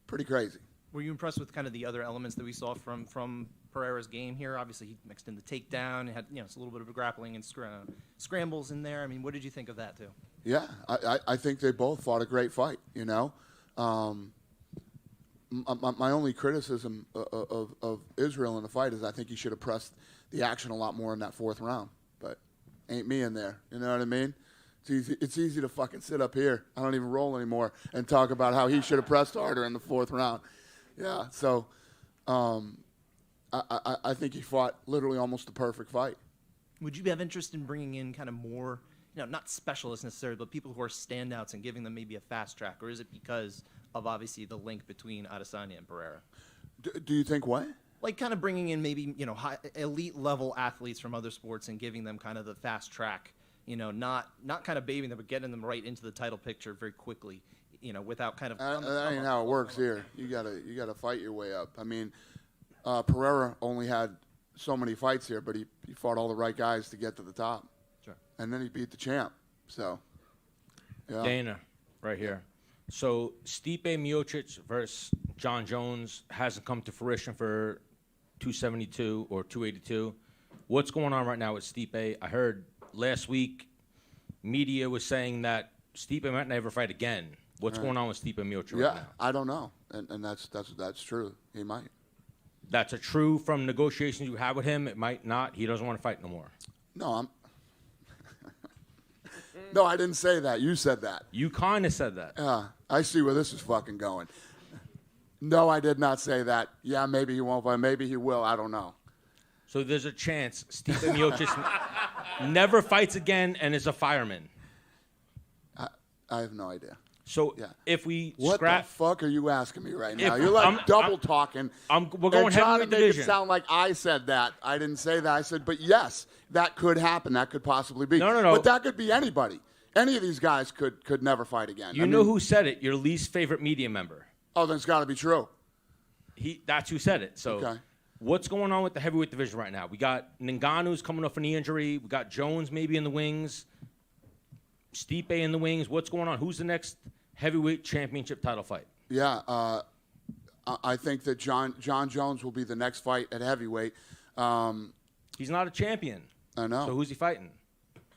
Pretty crazy. Were you impressed with kind of the other elements that we saw from Pereira's game here? Obviously, he mixed in the takedown. He had it's a little bit of a grappling and scrambles in there. I mean, what did you think of that too? Yeah, I think they both fought a great fight. My only criticism of Israel in the fight is I think he should have pressed the action a lot more in that 4th round. But ain't me in there. You know what I mean? It's easy to fucking sit up here. I don't even roll anymore and talk about how he should have pressed harder in the 4th round. Yeah, so I think he fought literally almost the perfect fight. Would you have interest in bringing in kind of more, not specialists necessarily, but people who are standouts and giving them maybe a fast track? Or is it because of obviously the link between Adesanya and Pereira? Do you think what? Like kind of bringing in maybe, high, elite level athletes from other sports and giving them kind of the fast track, not kind of babying them, but getting them right into the title picture very quickly, without kind of. That ain't how it works here. You gotta fight your way up. I mean, Pereira only had so many fights here, but he fought all the right guys to get to the top. Sure. And then he beat the champ. So, yeah. Dana, right here. So Stipe Miocic versus John Jones hasn't come to fruition for 272 or 282. What's going on right now with Stipe? I heard last week media was saying that Stipe might never fight again. What's going on with Stipe Miocic right now? I don't know, and that's true. He might. That's a true from negotiations you had with him. It might not. He doesn't want to fight no more. No, No, I didn't say that. You said that. You kind of said that. Yeah, I see where this is fucking going. No, I did not say that. Yeah, maybe he won't, but maybe he will. I don't know. So there's a chance Stipe Miocic never fights again and is a fireman. I have no idea. So if we what scrap, the fuck are you asking me right now? If- You're like I'm- double talking. we're going and trying heavyweight to make division. it sound like I said that. I didn't say that. I said, but yes, that could happen. That could possibly be. No. But that could be anybody. Any of these guys could never fight again. You know who said it? Your least favorite media member. Oh, then it's got to be true. That's who said it. So Okay. what's going on with the heavyweight division right now? We got Ngannou's coming off a knee injury. We got Jones maybe in the wings. Stipe in the wings. What's going on? Who's the next heavyweight championship title fight? Yeah, I think that John Jones will be the next fight at heavyweight. He's not a champion. I know. So who's he fighting?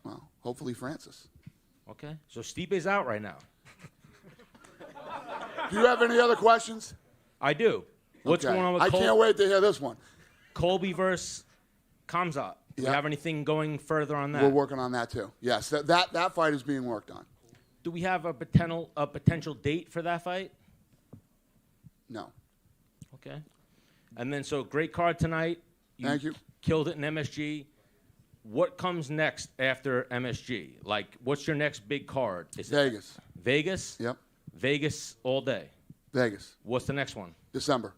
Well, hopefully Francis. Okay. So Stipe's out right now. Do you have any other questions? I do. What's Okay. going on with I can't wait to hear this one. Colby versus Kamzat? Do you Yeah. have anything going further on that? We're working on that too. Yes, that fight is being worked on. Do we have a potential date for that fight? No. Okay. And then, so great card tonight. Thank you. Killed it in MSG. What comes next after MSG? Like, what's your next big card? Is Vegas. Vegas? Yep. Vegas all day. Vegas. What's the next one? December.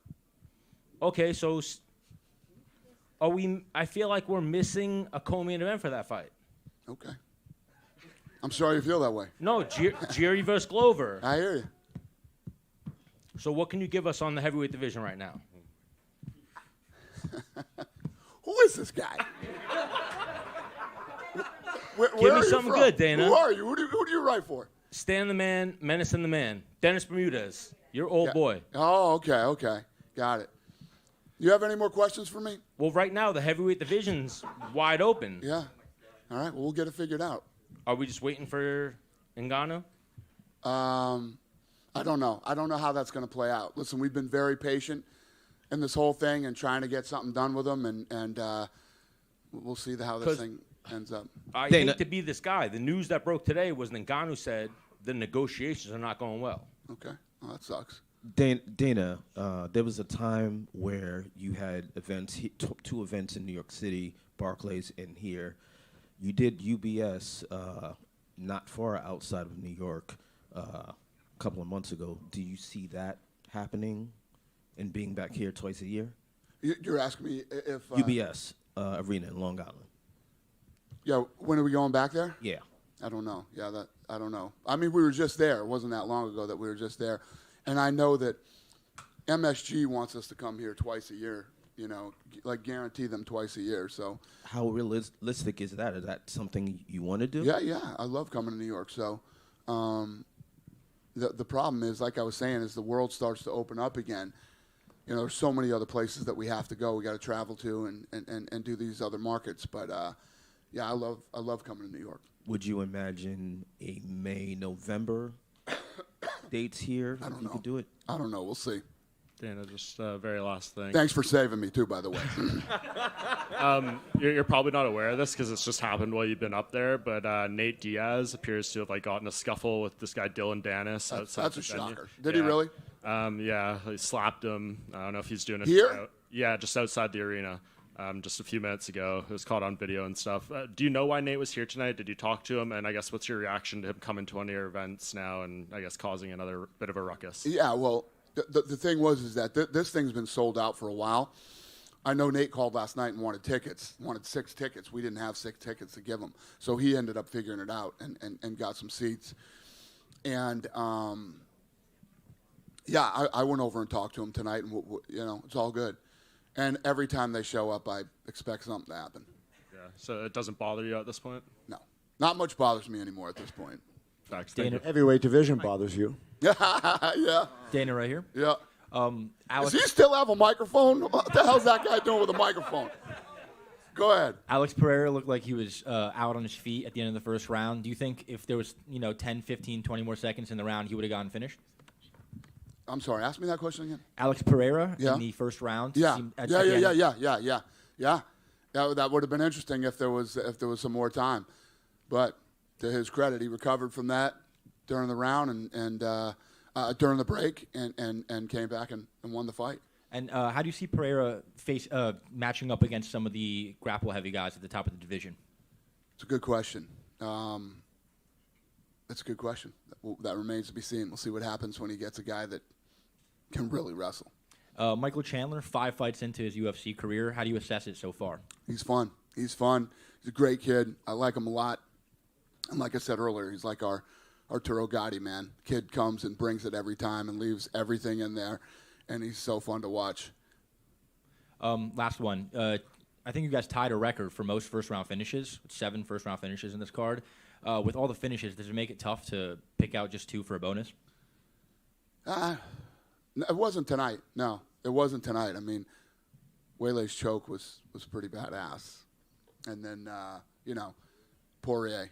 Okay, so are we? I feel like we're missing a co-main event for that fight. Okay. I'm sorry you feel that way. No, Jerry versus Glover. I hear you. So what can you give us on the heavyweight division right now? Who is this guy? Where Give are me you something from? good, Dana. Who are you? Who do you write for? Stan the Man, Menace and the Man. Dennis Bermudez, your old boy. Oh, okay. Got it. You have any more questions for me? Well, right now, the heavyweight division's wide open. Yeah. All right, well, we'll get it figured out. Are we just waiting for Ngannou? I don't know. I don't know how that's going to play out. Listen, we've been very patient in this whole thing and trying to get something done with them, and we'll see how this thing ends up. I hate to be this guy. The news that broke today was Ngannou said the negotiations are not going well. Okay. Well, that sucks. Dana, there was a time where you had events, two events in New York City, Barclays and here. You did UBS not far outside of New York a couple of months ago. Do you see that happening and being back here twice a year? You're asking me if... UBS Arena in Long Island. Yeah, when are we going back there? Yeah. I don't know. I don't know. I mean, we were just there. It wasn't that long ago that we were just there. And I know that MSG wants us to come here twice a year, like guarantee them twice a year. So How realistic is that? Is that something you want to do? Yeah. I love coming to New York. So the problem is, like I was saying, as the world starts to open up again, there's so many other places that we have to go. We got to travel to and do these other markets. But yeah, I love coming to New York. Would you imagine a May, November dates here? I don't if you know. could do it. I don't know. We'll see. Dana, just very last thing. Thanks for saving me too, by the way. You're probably not aware of this because it's just happened while you've been up there, but Nate Diaz appears to have gotten a scuffle with this guy Dylan Dennis outside That's the a venue. shocker. Did he really? Yeah, he slapped him. I don't know if he's doing it Here? Yeah, just outside the arena. Just a few minutes ago, it was caught on video and stuff. Do you know why Nate was here tonight? Did you talk to him? And I guess what's your reaction to him coming to one of your events now and I guess causing another bit of a ruckus? Yeah, well, the thing is that this thing's been sold out for a while. I know Nate called last night and wanted 6 tickets. We didn't have 6 tickets to give him. So he ended up figuring it out and got some seats. And, yeah, I went over and talked to him tonight, and, it's all good. And every time they show up, I expect something to happen. Yeah, so it doesn't bother you at this point? No. Not much bothers me anymore at this point. Facts. Dana, Heavyweight division bothers you. Yeah. Dana, right here. Yeah. Alex, Does he still have a microphone? What the hell's that guy doing with a microphone? Go ahead. Alex Pereira looked like he was out on his feet at the end of the first round. Do you think if there was 10, 15, 20 more seconds in the round, he would have gotten finished? I'm sorry. Ask me that question again. Alex Pereira Yeah. in the first round. Yeah. at Yeah. the end- Yeah. That would have been interesting if there was some more time. But to his credit, he recovered from that during the round and during the break and came back and won the fight. And how do you see Pereira matching up against some of the grapple heavy guys at the top of the division? It's a good question. That's a good question. That remains to be seen. We'll see what happens when he gets a guy that can really wrestle. Michael Chandler, 5 fights into his UFC career. How do you assess it so far? He's fun. He's a great kid. I like him a lot. And like I said earlier, he's like our Arturo Gatti, man. Kid comes and brings it every time and leaves everything in there, and he's so fun to watch. Last one. I think you guys tied a record for most first-round finishes, 7 first-round finishes in this card. With all the finishes, does it make it tough to pick out just 2 for a bonus? It wasn't tonight. No, it wasn't tonight. I mean, Wele's choke was pretty badass. And then, Poirier.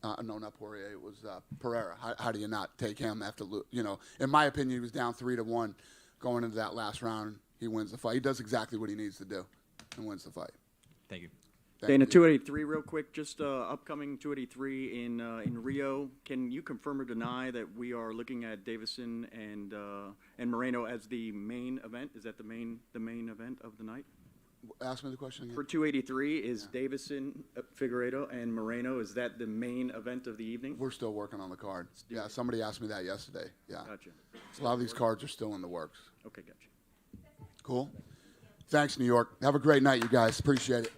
No, not Poirier. It was Pereira. How do you not take him after, in my opinion, he was down 3-1 going into that last round. He wins the fight. He does exactly what he needs to do and wins the fight. Thank you. Dana, 283 real quick, just upcoming 283 in Rio. Can you confirm or deny that we are looking at Davison and Moreno as the main event? Is that the main event of the night? Ask me the question again. For 283, is Davison, Figueiredo, and Moreno, is that the main event of the evening? We're still working on the card. Yeah, somebody asked me that yesterday. Yeah. Gotcha. So a lot of these cards are still in the works. Okay, gotcha. Cool. Thanks, New York. Have a great night, you guys. Appreciate it.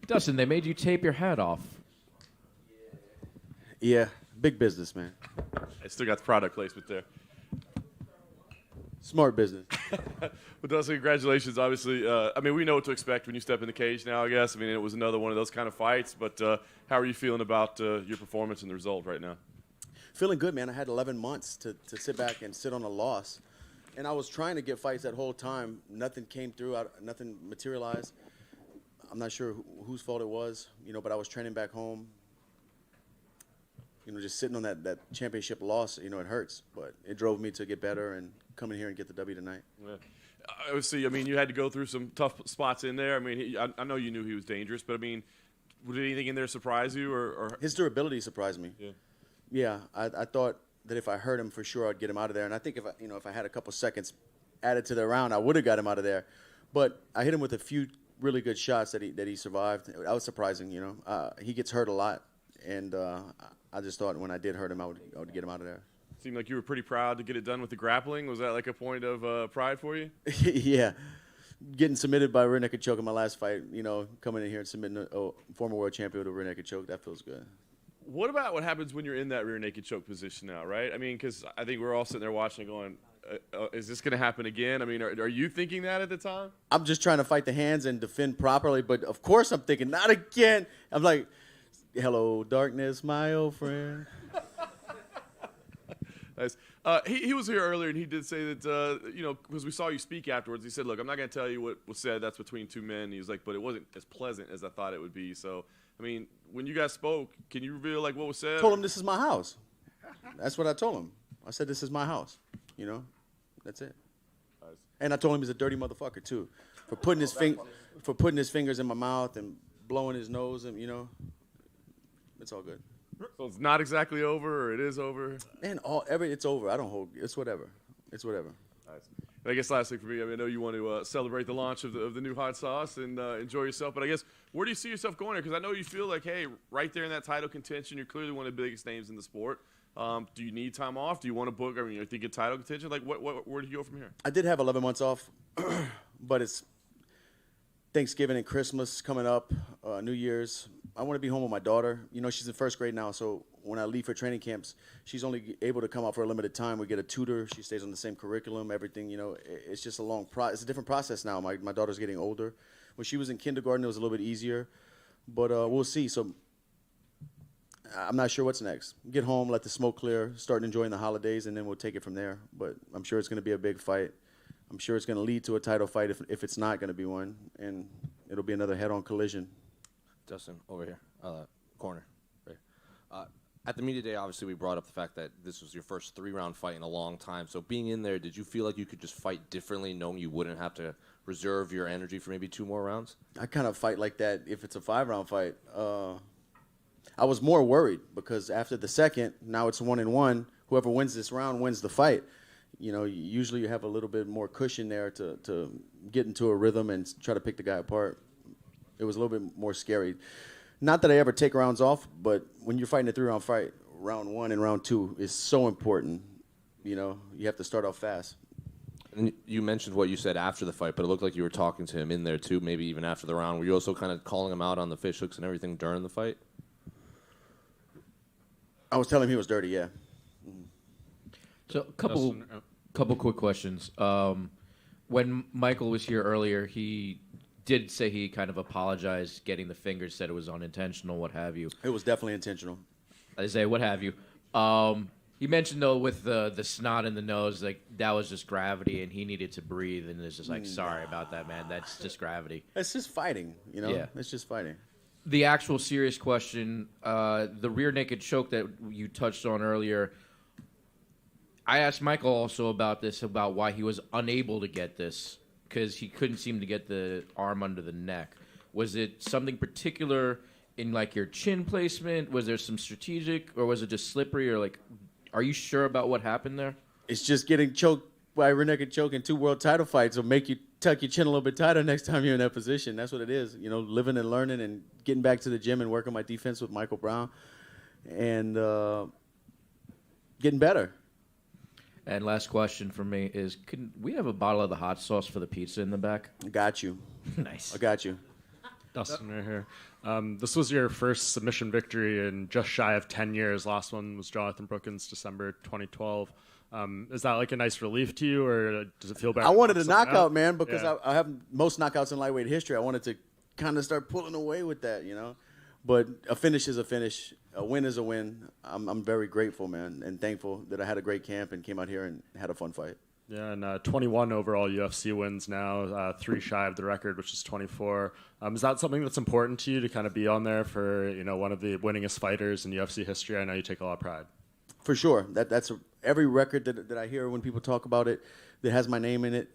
Dustin, they made you tape your hat off. Yeah, big business, man. I still got the product placement there. Smart business. Well, Dustin, congratulations. Obviously, I mean, we know what to expect when you step in the cage now, I guess. I mean, it was another one of those kind of fights. But how are you feeling about your performance and the result right now? Feeling good, man. I had 11 months to sit back and sit on a loss. And I was trying to get fights that whole time. Nothing came through. Nothing materialized. I'm not sure whose fault it was, but I was training back home. Just sitting on that championship loss, it hurts. But it drove me to get better and come in here and get the W tonight. Yeah. Obviously, I mean, you had to go through some tough spots in there. I mean, I know you knew he was dangerous, but, I mean, did anything in there surprise you? Or His durability surprised me. Yeah, I thought that if I hurt him, for sure I'd get him out of there. And I think if I had a couple seconds added to the round, I would have got him out of there. But I hit him with a few really good shots that he survived. That was surprising, He gets hurt a lot, and I just thought when I did hurt him, I would get him out of there. Seemed like you were pretty proud to get it done with the grappling. Was that like a point of pride for you? Yeah. Getting submitted by a rear naked choke in my last fight, coming in here and submitting a former world champion with a rear naked choke, that feels good. What about what happens when you're in that rear naked choke position now, right? I mean, because I think we're all sitting there watching and going, is this going to happen again? I mean, are you thinking that at the time? I'm just trying to fight the hands and defend properly, but of course I'm thinking, not again. I'm like, hello, darkness, my old friend. Nice. He was here earlier, and he did say that, because we saw you speak afterwards, he said, look, I'm not going to tell you what was said. That's between two men. He was like, but it wasn't as pleasant as I thought it would be. So, I mean, when you guys spoke, can you reveal, like, what was said? I told him this is my house. That's what I told him. I said, this is my house. That's it. Nice. And I told him he's a dirty motherfucker, too, for putting his fingers in my mouth and blowing his nose, and, it's all good. So it's not exactly over, or it is over? Man, it's over. I don't hold. It's whatever. It's whatever. Nice. And I guess last thing for me, I mean, I know you want to celebrate the launch of the new hot sauce and enjoy yourself, but I guess where do you see yourself going there? Because I know you feel like, hey, right there in that title contention, you're clearly one of the biggest names in the sport. Do you need time off? Do you want to book? I mean, you're thinking title contention. Like, where do you go from here? I did have 11 months off, but it's Thanksgiving and Christmas coming up, New Year's. I want to be home with my daughter. She's in first grade now, so when I leave for training camps, she's only able to come out for a limited time. We get a tutor. She stays on the same curriculum, everything. It's just a long process. It's a different process now. My daughter's getting older. When she was in kindergarten, it was a little bit easier, but we'll see. So I'm not sure what's next. Get home, let the smoke clear, start enjoying the holidays, and then we'll take it from there. But I'm sure it's going to be a big fight. I'm sure it's going to lead to a title fight if it's not going to be one, and it'll be another head-on collision. Dustin, over here, corner. Right. At the media day, obviously, we brought up the fact that this was your first 3-round fight in a long time. So being in there, did you feel like you could just fight differently, knowing you wouldn't have to reserve your energy for maybe 2 more rounds? I kind of fight like that if it's a 5-round fight. I was more worried because after the second, now it's 1-1. Whoever wins this round wins the fight. Usually you have a little bit more cushion there to get into a rhythm and try to pick the guy apart. It was a little bit more scary. Not that I ever take rounds off, but when you're fighting a 3-round fight, round 1 and round 2 is so important. You have to start off fast. And you mentioned what you said after the fight, but it looked like you were talking to him in there too, maybe even after the round. Were you also kind of calling him out on the fish hooks and everything during the fight? I was telling him he was dirty, yeah. So a couple quick questions. When Michael was here earlier, he did say he kind of apologized getting the fingers, said it was unintentional, what have you. It was definitely intentional. I say, what have you. He mentioned, though, with the snot in the nose, like, that was just gravity, and he needed to breathe, and it's just like, sorry about that, man. That's just gravity. It's just fighting, Yeah. It's just fighting. The actual serious question, the rear naked choke that you touched on earlier, I asked Michael also about this, about why he was unable to get this, because he couldn't seem to get the arm under the neck. Was it something particular in, like, your chin placement? Was there some strategic, or was it just slippery? Or, like, are you sure about what happened there? It's just getting choked by a rear naked choke in 2 world title fights will make you tuck your chin a little bit tighter next time you're in that position. That's what it is. Living and learning and getting back to the gym and working my defense with Michael Brown and getting better. And last question for me is, can we have a bottle of the hot sauce for the pizza in the back? Got you. Nice. I got you. Dustin right here. This was your first submission victory in just shy of 10 years. Last one was Jonathan Brookins, December 2012. Is that like a nice relief to you, or does it feel better? I wanted a to knock something knockout, out? man, because Yeah. I have most knockouts in lightweight history. I wanted to kind of start pulling away with that, you know. But a finish is a finish. A win is a win. I'm very grateful, man, and thankful that I had a great camp and came out here and had a fun fight. Yeah, and 21 overall UFC wins now, 3 shy of the record, which is 24. Is that something that's important to you to kind of be on there for, you know, one of the winningest fighters in UFC history? I know you take a lot of pride. For sure. Every record that I hear when people talk about it that has my name in it,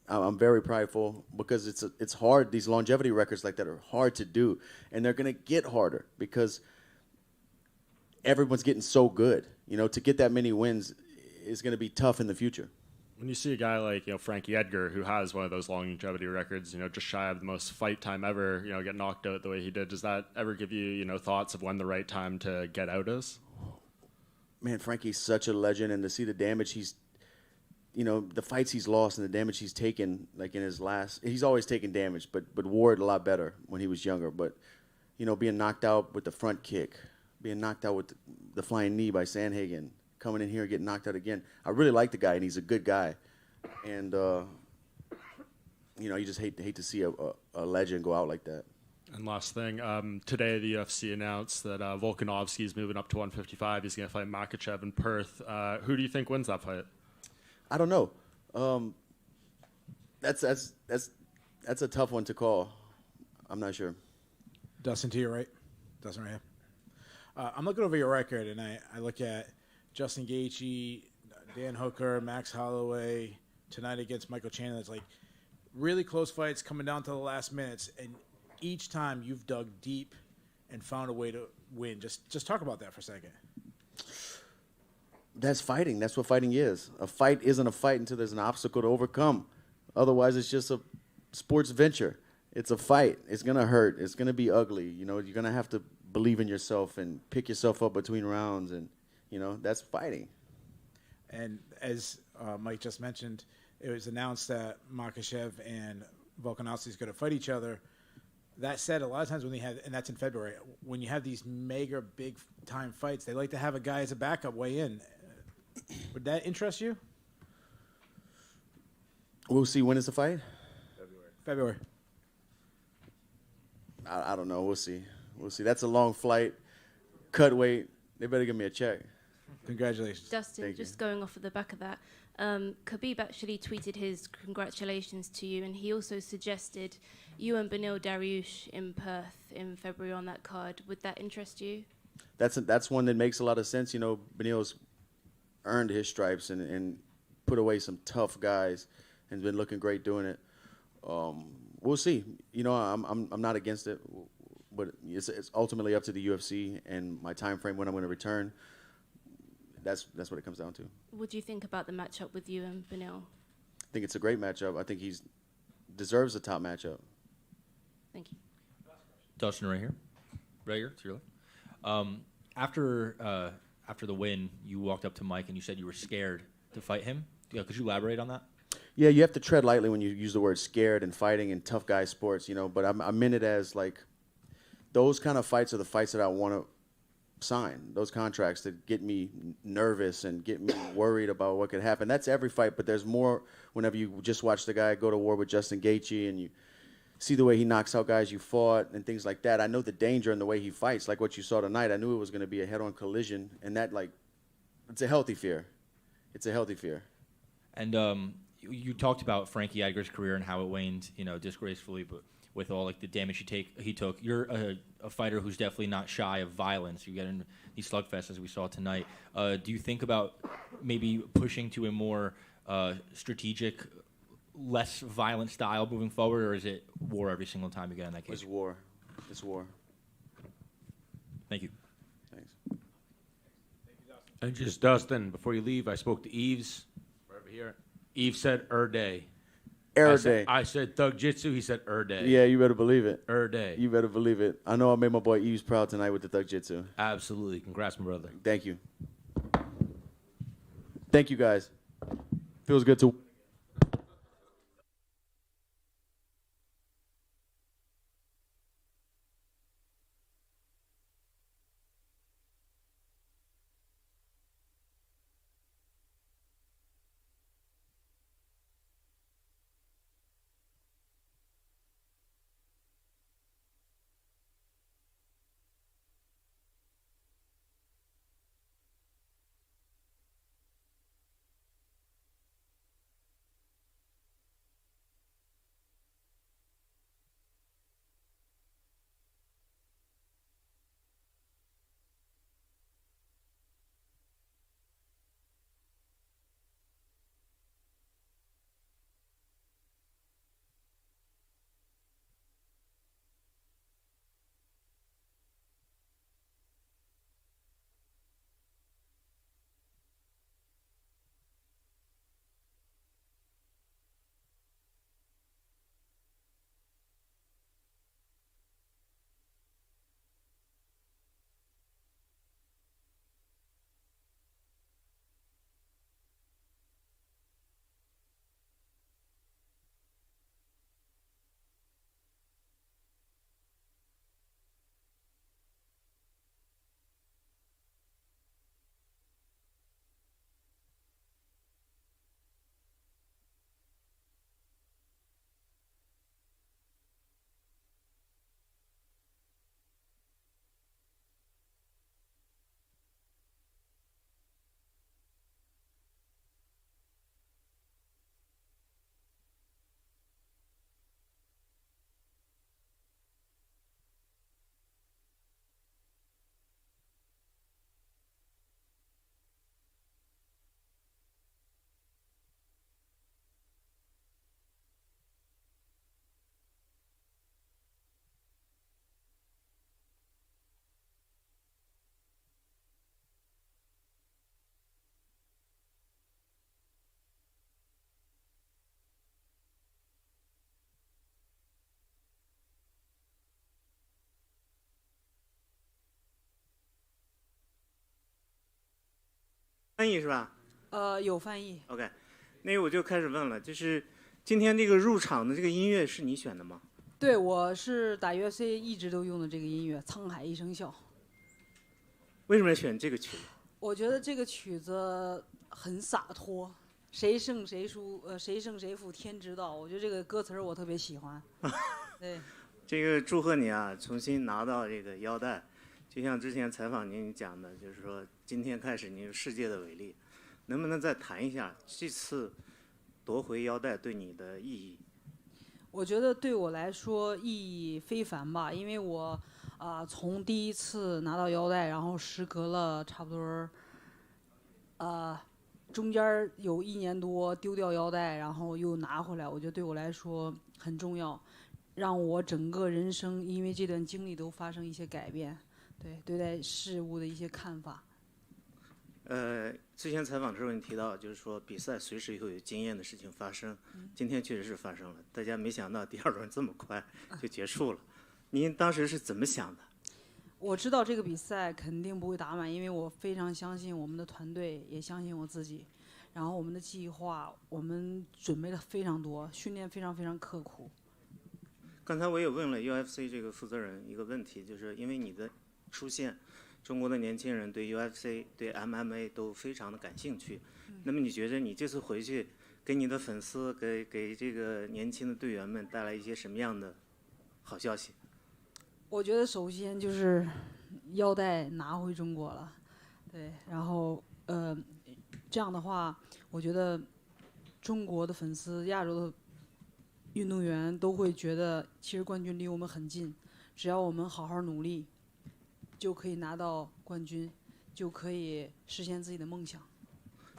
I'm very prideful because it's hard. These longevity records like that are hard to do, and they're going to get harder because everyone's getting so good. You know, to get that many wins is going to be tough in the future. When you see a guy like, you know, Frankie Edgar, who has one of those longevity records, you know, just shy of the most fight time ever, you know, get knocked out the way he did, does that ever give you, you know, thoughts of when the right time to get out is? Man, Frankie's such a legend, and to see the damage he's, you know, the fights he's lost and the damage he's taken, like in his last, he's always taken damage, but Ward a lot better when he was younger. But, you know, being knocked out with the front kick, being knocked out with the flying knee by Sandhagen, coming in here and getting knocked out again. I really like the guy, and he's a good guy. And, you know, you just hate to see a legend go out like that. And last thing, today the UFC announced that Volkanovski is moving up to 155. He's going to fight Makhachev in Perth. Who do you think wins that fight? I don't know. That's a tough one to call. I'm not sure. Dustin, to your right. Dustin right here. I'm looking over your record, and I look at Justin Gaethje, Dan Hooker, Max Holloway, tonight against Michael Chandler. It's like really close fights coming down to the last minutes, and each time you've dug deep and found a way to win. Just talk about that for a second. That's fighting. That's what fighting is. A fight isn't a fight until there's an obstacle to overcome. Otherwise, it's just a sports venture. It's a fight. It's going to hurt. It's going to be ugly. You know, you're going to have to believe in yourself and pick yourself up between rounds, and, you know, that's fighting. And as Mike just mentioned, it was announced that Makhachev and Volkanovski is going to fight each other. That said, a lot of times when they have, and that's in February, when you have these mega big-time fights, they like to have a guy as a backup weigh in. Would that interest you? We'll see. When is the fight? February. I don't know. We'll see. We'll see. That's a long flight. Cut weight. They better give me a check. Congratulations. Dustin, Thank just you. going off of the back of that, Khabib actually tweeted his congratulations to you, and he also suggested you and Beneil Dariush in Perth in February on that card. Would that interest you? That's one that makes a lot of sense. You know, Beneil's earned his stripes and put away some tough guys and been looking great doing it. We'll see. You know, I'm not against it, but it's ultimately up to the UFC and my time frame when I'm going to return. That's what it comes down to. What do you think about the matchup with you and Beneil? I think it's a great matchup. I think he deserves a top matchup. Thank you. Dustin, right here, to your left. After the win, you walked up to Mike and you said you were scared to fight him. Yeah, could you elaborate on that? Yeah, you have to tread lightly when you use the word scared and fighting in tough guy sports, you know. But I meant it as like those kind of fights are the fights that I want to sign. Those contracts that get me nervous and get me worried about what could happen. That's every fight, but there's more whenever you just watch the guy go to war with Justin Gaethje and you see the way he knocks out guys you fought and things like that. I know the danger in the way he fights, like what you saw tonight. I knew it was going to be a head-on collision, and that, like, it's a healthy fear. It's a healthy fear. And you talked about Frankie Edgar's career and how it waned, you know, disgracefully, but with all like the damage he took. You're a fighter who's definitely not shy of violence. You get in these slugfests as we saw tonight. Do you think about maybe pushing to a more strategic, less violent style moving forward, or is it war every single time you get in that case? It's war. It's war. Thank you. Thanks. And just Dustin, before you leave, I spoke to Eves, right over here. Eve said day. Day. I said Thug Jitsu. He said day. Yeah, you better believe it. Day. You better believe it. I know I made my boy Eves proud tonight with the Thug Jitsu. Absolutely. Congrats, my brother. Thank you. Thank you, guys. Feels good to... 翻译是吧？有翻译。 OK， 那我就开始问了，就是今天这个入场的这个音乐是你选的吗？对，我是打 UFC 一直都用的这个音乐《沧海一声笑》。为什么选这个曲子？我觉得这个曲子很洒脱，谁胜谁输，谁胜谁负天知道。我觉得这个歌词我特别喜欢。对，这个祝贺你啊，重新拿到这个腰带。就像之前采访您讲的，就是说今天开始您是世界的伟力，能不能再谈一下这次夺回腰带对你的意义？我觉得对我来说意义非凡吧，因为我从第一次拿到腰带，然后时隔了差不多中间有1年多丢掉腰带，然后又拿回来，我觉得对我来说很重要，让我整个人生因为这段经历都发生一些改变，对待事物的一些看法。之前采访的时候你提到，就是说比赛随时会有惊艳的事情发生，今天确实是发生了，大家没想到第2轮这么快就结束了，您当时是怎么想的？我知道这个比赛肯定不会打满，因为我非常相信我们的团队，也相信我自己。然后我们的计划，我们准备了非常多，训练非常非常刻苦。刚才我也问了 UFC 这个负责人一个问题，就是因为你的出现，中国的年轻人对 UFC、对 MMA 都非常的感兴趣。那么你觉得你这次回去，给你的粉丝、给这个年轻的队员们带来一些什么样的好消息？我觉得首先就是腰带拿回中国了，对，然后这样的话，我觉得中国的粉丝、亚洲的运动员都会觉得，其实冠军离我们很近，只要我们好好努力，就可以拿到冠军，就可以实现自己的梦想。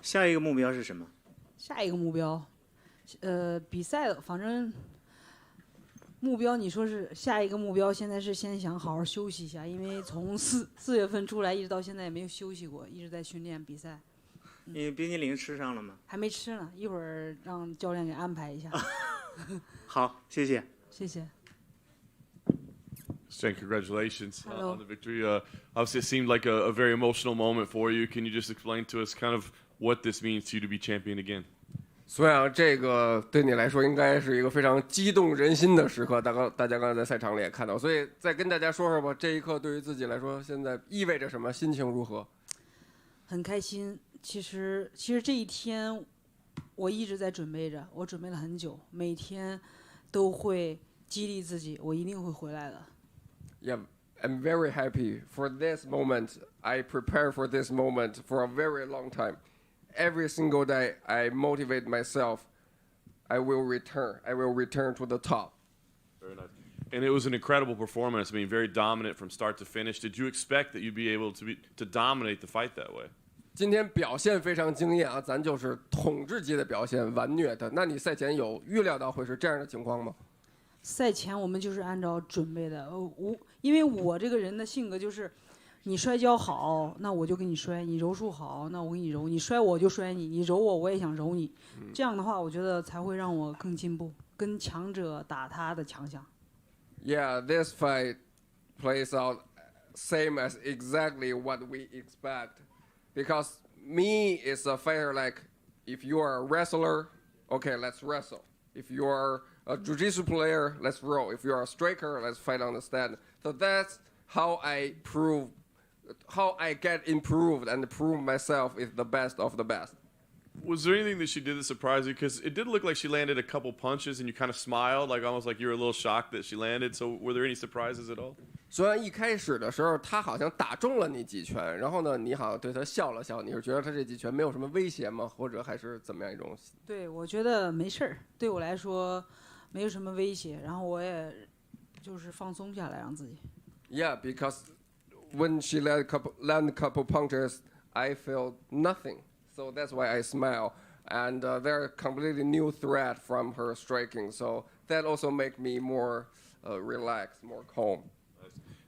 下一个目标是什么？下一个目标，比赛反正。目标，你说是下一个目标，现在是先想好好休息一下，因为从4月份出来一直到现在也没有休息过，一直在训练比赛。你冰激凌吃上了吗？还没吃呢，一会儿让教练给安排一下。好，谢谢。谢谢。Jen, congratulations Hello. on the victory. Obviously, it seemed like a very emotional moment for you. Can you just explain to us kind of what this means to you to be champion again? 所以啊，这个对你来说应该是一个非常激动人心的时刻。大家刚才在赛场里也看到，所以再跟大家说说吧，这一刻对于自己来说现在意味着什么？心情如何？很开心。其实这一天我一直在准备着，我准备了很久，每天都会激励自己，我一定会回来的。Yeah, I'm very happy for this moment. I prepare for this moment for a very long time. Every single day, I motivate myself. I will return. I will return to the top. Very nice. And it was an incredible performance. I mean, very dominant from start to finish. Did you expect that you'd be able to dominate the fight that way? 今天表现非常惊艳啊，咱就是统治级的表现，完虐的。那你赛前有预料到会是这样的情况吗？赛前我们就是按照准备的，因为我这个人的性格就是。你摔跤好，那我就给你摔；你柔术好，那我给你柔。你摔我就摔你，你揉我我也想揉你。这样的话，我觉得才会让我更进步，跟强者打他的强项。Yeah, this fight plays out same as exactly what we expect, because me is a fighter like if you are a wrestler, okay, let's wrestle. If you are a jiu-jitsu player, let's roll. If you are a striker, let's fight on the stand. So that's how I get improved and prove myself is the best of the best. Was there anything that she did that surprised you? Because it did look like she landed a couple punches and you kind of smiled, like almost like you were a little shocked that she landed. So were there any surprises at all? 虽然一开始的时候他好像打中了你几拳，然后呢，你好像对他笑了笑，你是觉得他这几拳没有什么威胁吗？或者还是怎么样一种？对，我觉得没事儿，对我来说没有什么威胁，然后我也就是放松下来让自己。Yeah, because when she land a couple punches, I feel nothing. So that's why I smile. And they're a completely new threat from her striking. So that also makes me more relaxed, more calm.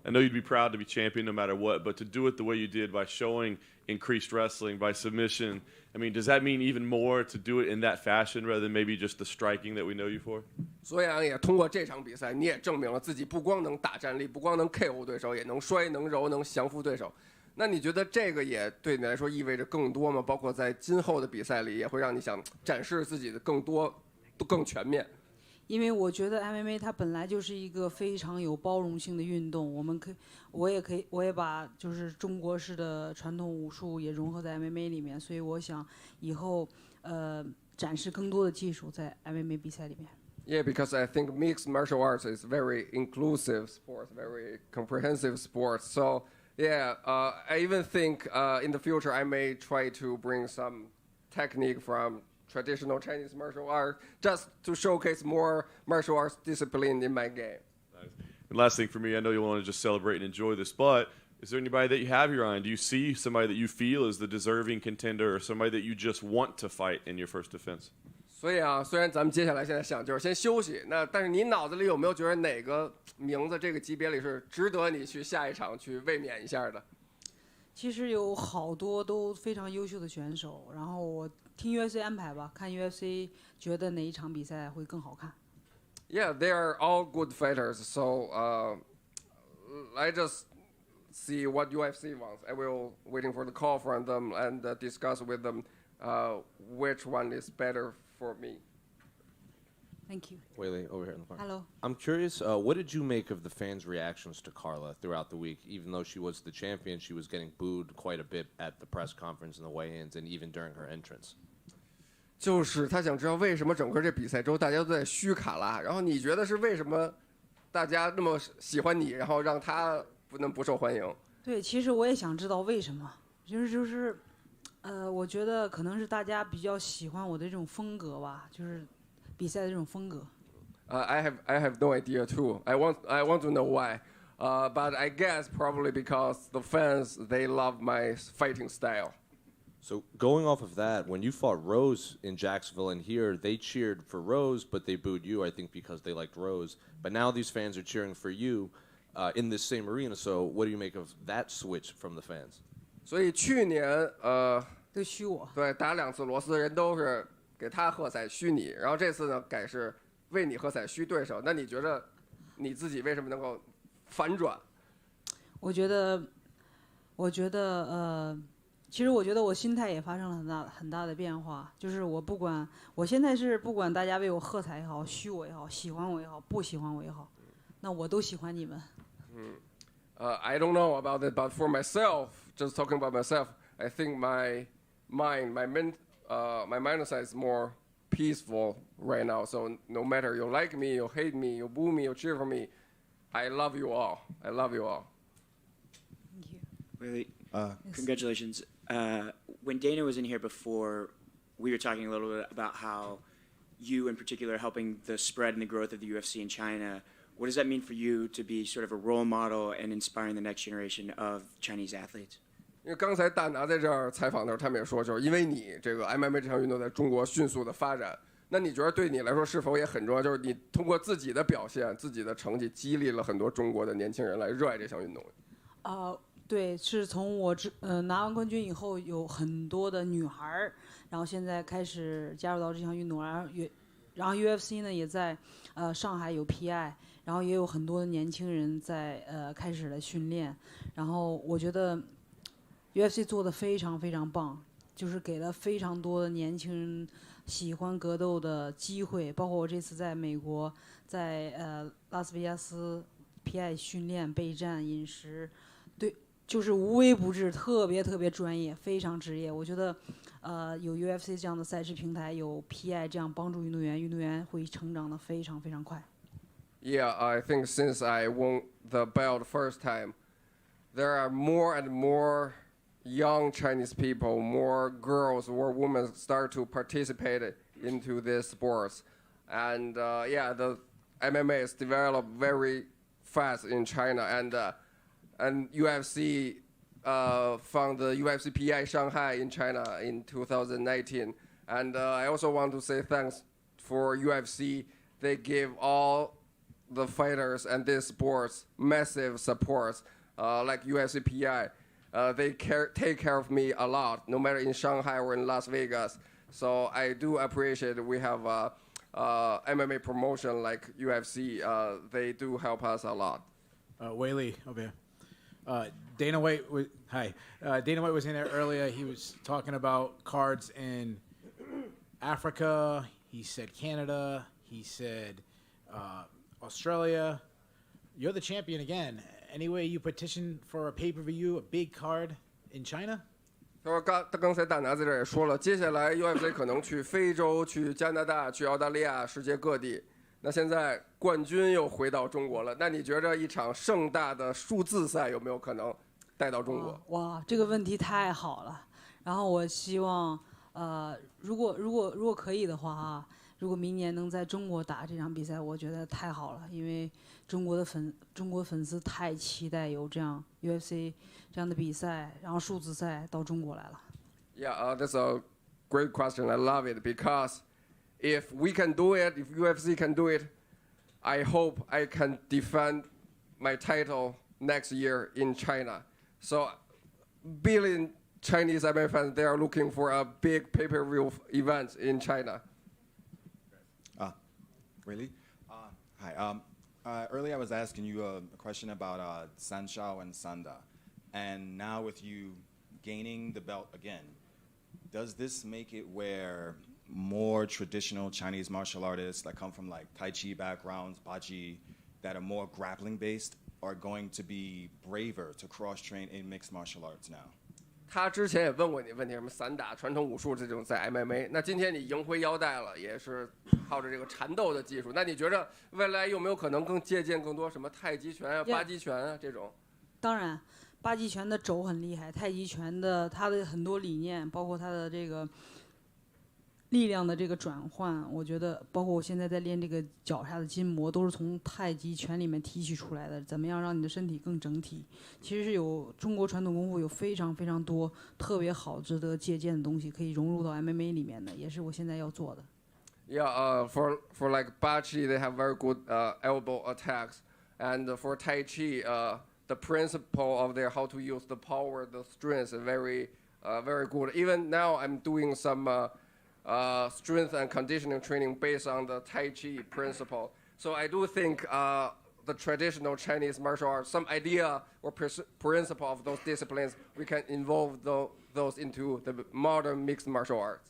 I know you'd be proud to be champion no matter what, but to do it the way you did by showing increased wrestling, by submission, I mean, does that mean even more to do it in that fashion rather than maybe just the striking that we know you for? 所以啊，也通过这场比赛，你也证明了自己不光能打站立，不光能 KO 对手，也能摔、能揉、能降服对手。那你觉得这个也对你来说意味着更多吗？包括在今后的比赛里，也会让你想展示自己的更多、更全面。因为我觉得 MMA 它本来就是一个非常有包容性的运动，我也把就是中国式的传统武术也融合在 MMA 里面，所以我想以后展示更多的技术在 MMA 比赛里面。Yeah, because I think mixed martial arts is very inclusive sport, very comprehensive sport. So yeah, I even think in the future I may try to bring some technique from traditional Chinese martial art just to showcase more martial arts discipline in my game. Nice. And last thing for me, I know you want to just celebrate and enjoy this, but is there anybody that you have your eye on? Do you see somebody that you feel is the deserving contender or somebody that you just want to fight in your first defense? 所以啊，虽然咱们接下来现在想就是先休息，但是你脑子里有没有觉得哪个名字这个级别里是值得你去下一场去卫冕一下的？其实有好多都非常优秀的选手，然后我听 UFC 安排吧，看 UFC 觉得哪一场比赛会更好看。Yeah, they are all good fighters. So I just see what UFC wants. I will waiting for the call from them and discuss with them which one is better for me. Thank you. Whaley, over here in the front. Hello. I'm curious, what did you make of the fans' reactions to Carla throughout the week? Even though she was the champion, she was getting booed quite a bit at the press conference and the weigh-ins, and even during her entrance. 就是他想知道为什么整个这比赛周大家都在嘘卡拉，然后你觉得是为什么大家那么喜欢你，然后让他不受欢迎？对，其实我也想知道为什么，就是我觉得可能是大家比较喜欢我的这种风格吧，就是比赛的这种风格。I have no idea too. I want to know why. But I guess probably because the fans they love my fighting style. So going off of that, when you fought Rose in Jacksonville and here, they cheered for Rose, but they booed you, I think, because they liked Rose. But now these fans are cheering for you in this same arena. So what do you make of that switch from the fans? 所以去年都嘘我。对，打2次螺丝，人都是给他喝彩嘘你，然后这次呢改是为你喝彩嘘对手。那你觉得你自己为什么能够反转？我觉得其实我觉得我心态也发生了很大的变化，就是我现在是不管大家为我喝彩也好，嘘我也好，喜欢我也好，不喜欢我也好，那我都喜欢你们。I don't know about it, but for myself, just talking about myself, I think my mindset is more peaceful right now. So no matter you like me, you hate me, you boo me, you cheer for me, I love you all. I love you all. Thank you. Really, congratulations. When Dana was in here before, we were talking a little bit about how you in particular are helping the spread and the growth of the UFC in China. What does that mean for you to be sort of a role model and inspiring the next generation of Chinese athletes? 因为刚才大拿在这儿采访的时候，他们也说，就是因为你这个 MMA 这项运动在中国迅速的发展，那你觉得对你来说是否也很重要？就是你通过自己的表现、自己的成绩，激励了很多中国的年轻人来热爱这项运动。对，是从我拿完冠军以后，有很多的女孩儿，然后现在开始加入到这项运动，然后 UFC 呢也在上海有 PI， 然后也有很多的年轻人在开始了训练，然后我觉得 UFC 做的非常非常棒，就是给了非常多的年轻人喜欢格斗的机会，包括我这次在美国，在拉斯维加斯 PI 训练、备战、饮食，对。就是无微不至，特别专业，非常职业。我觉得，有 UFC 这样的赛事平台，有 PI 这样帮助运动员，运动员会成长的非常非常快。Yeah, I think since I won the belt first time, there are more and more young Chinese people, more girls or women start to participate into these sports, and yeah, the MMA is developed very fast in China, and UFC found the UFC PI Shanghai in China in 2019. And I also want to say thanks for UFC. They give all the fighters and these sports massive support, like UFC PI. They take care of me a lot, no matter in Shanghai or in Las Vegas. So I do appreciate we have MMA promotion like UFC. They do help us a lot. Whaley, over here. Dana White was Dana White was in there earlier. He was talking about cards in Africa. He said Canada. He said Australia. You're the champion again. Anyway, you petition for a pay-per-view, a big card in China? 刚才大拿在这儿也说了，接下来 UFC 可能去非洲、去加拿大、去澳大利亚、世界各地。那现在冠军又回到中国了，那你觉着一场盛大的数字赛有没有可能带到中国？哇，这个问题太好了。然后我希望，如果可以的话啊，如果明年能在中国打这场比赛，我觉得太好了，因为中国粉丝太期待有这样 UFC 这样的比赛，然后数字赛到中国来了。Yeah, that's a great question. I love it because if we can do it, if UFC can do it, I hope I can defend my title next year in China. So, billion Chinese MMA fans, they are looking for a big pay-per-view event in China. Really? Hi. Earlier I was asking you a question about San Shao and Sanda. And now with you gaining the belt again, does this make it where more traditional Chinese martial artists that come from like Tai Chi backgrounds, Baji, that are more grappling based, are going to be braver to cross-train in mixed martial arts now? 他之前也问过你问题，什么散打、传统武术这种在 MMA。那今天你赢回腰带了，也是靠着这个缠斗的技术。那你觉着未来有没有可能更借鉴更多什么太极拳啊、八极拳啊这种？当然，八极拳的肘很厉害，太极拳的它的很多理念，包括它的这个力量的这个转换，我觉得包括我现在在练这个脚下的筋膜，都是从太极拳里面提取出来的。怎么样让你的身体更整体？其实是有中国传统功夫有非常非常多特别好、值得借鉴的东西，可以融入到 MMA 里面的，也是我现在要做的。Yeah, for like Bachi, they have very good elbow attacks, and for Tai Chi, the principle of their how to use the power, the strength, is very good. Even now, I'm doing some strength and conditioning training based on the Tai Chi principle. So I do think the traditional Chinese martial arts, some idea or principle of those disciplines, we can involve those into the modern mixed martial arts.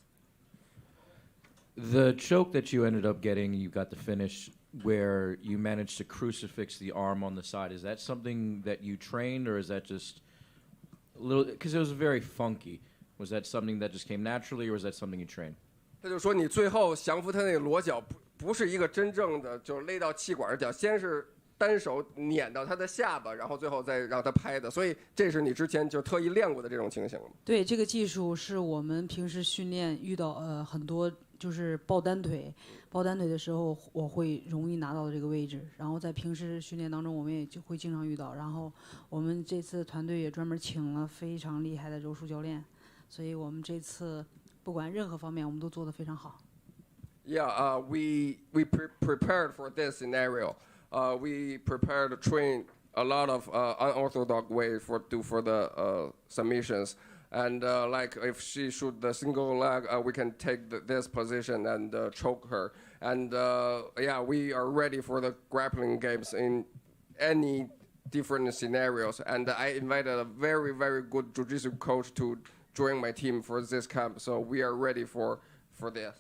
The choke that you ended up getting, you got the finish where you managed to crucifix the arm on the side. Is that something that you trained, or is that just a little? Because it was very funky. Was that something that just came naturally, or was that something you trained? 他就说你最后降服他那个裸脚不是一个真正的就勒到气管的脚，先是单手碾到他的下巴，然后最后再让他拍的，所以这是你之前就特意练过的这种情形吗？对，这个技术是我们平时训练遇到很多就是抱单腿的时候，我会容易拿到这个位置，然后在平时训练当中我们也就会经常遇到，然后我们这次团队也专门请了非常厉害的柔术教练，所以我们这次不管任何方面我们都做得非常好。Yeah, we prepared for this scenario. We prepared to train a lot of unorthodox ways for the submissions. And like if she shoot the single leg, we can take this position and choke her. And yeah, we are ready for the grappling games in any different scenarios. And I invited a very, very good jiu-jitsu coach to join my team for this camp. So we are ready for this.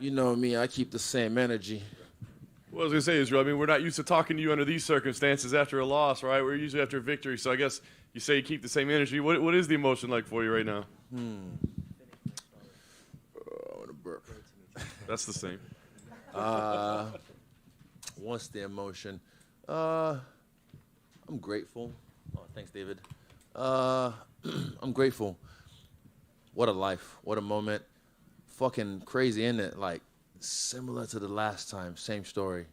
You know me, I keep the same energy. Well, I was going to say, Israel, I mean, we're not used to talking to you under these circumstances after a loss, right? We're usually after a victory. So I guess you say you keep the same energy. What is the emotion like for you right now? I want to burp. That's the same. What's the emotion? I'm grateful. Oh, thanks, David. I'm grateful. What a life. What a moment. Fucking crazy, isn't it? Like, similar to the last time. Same story.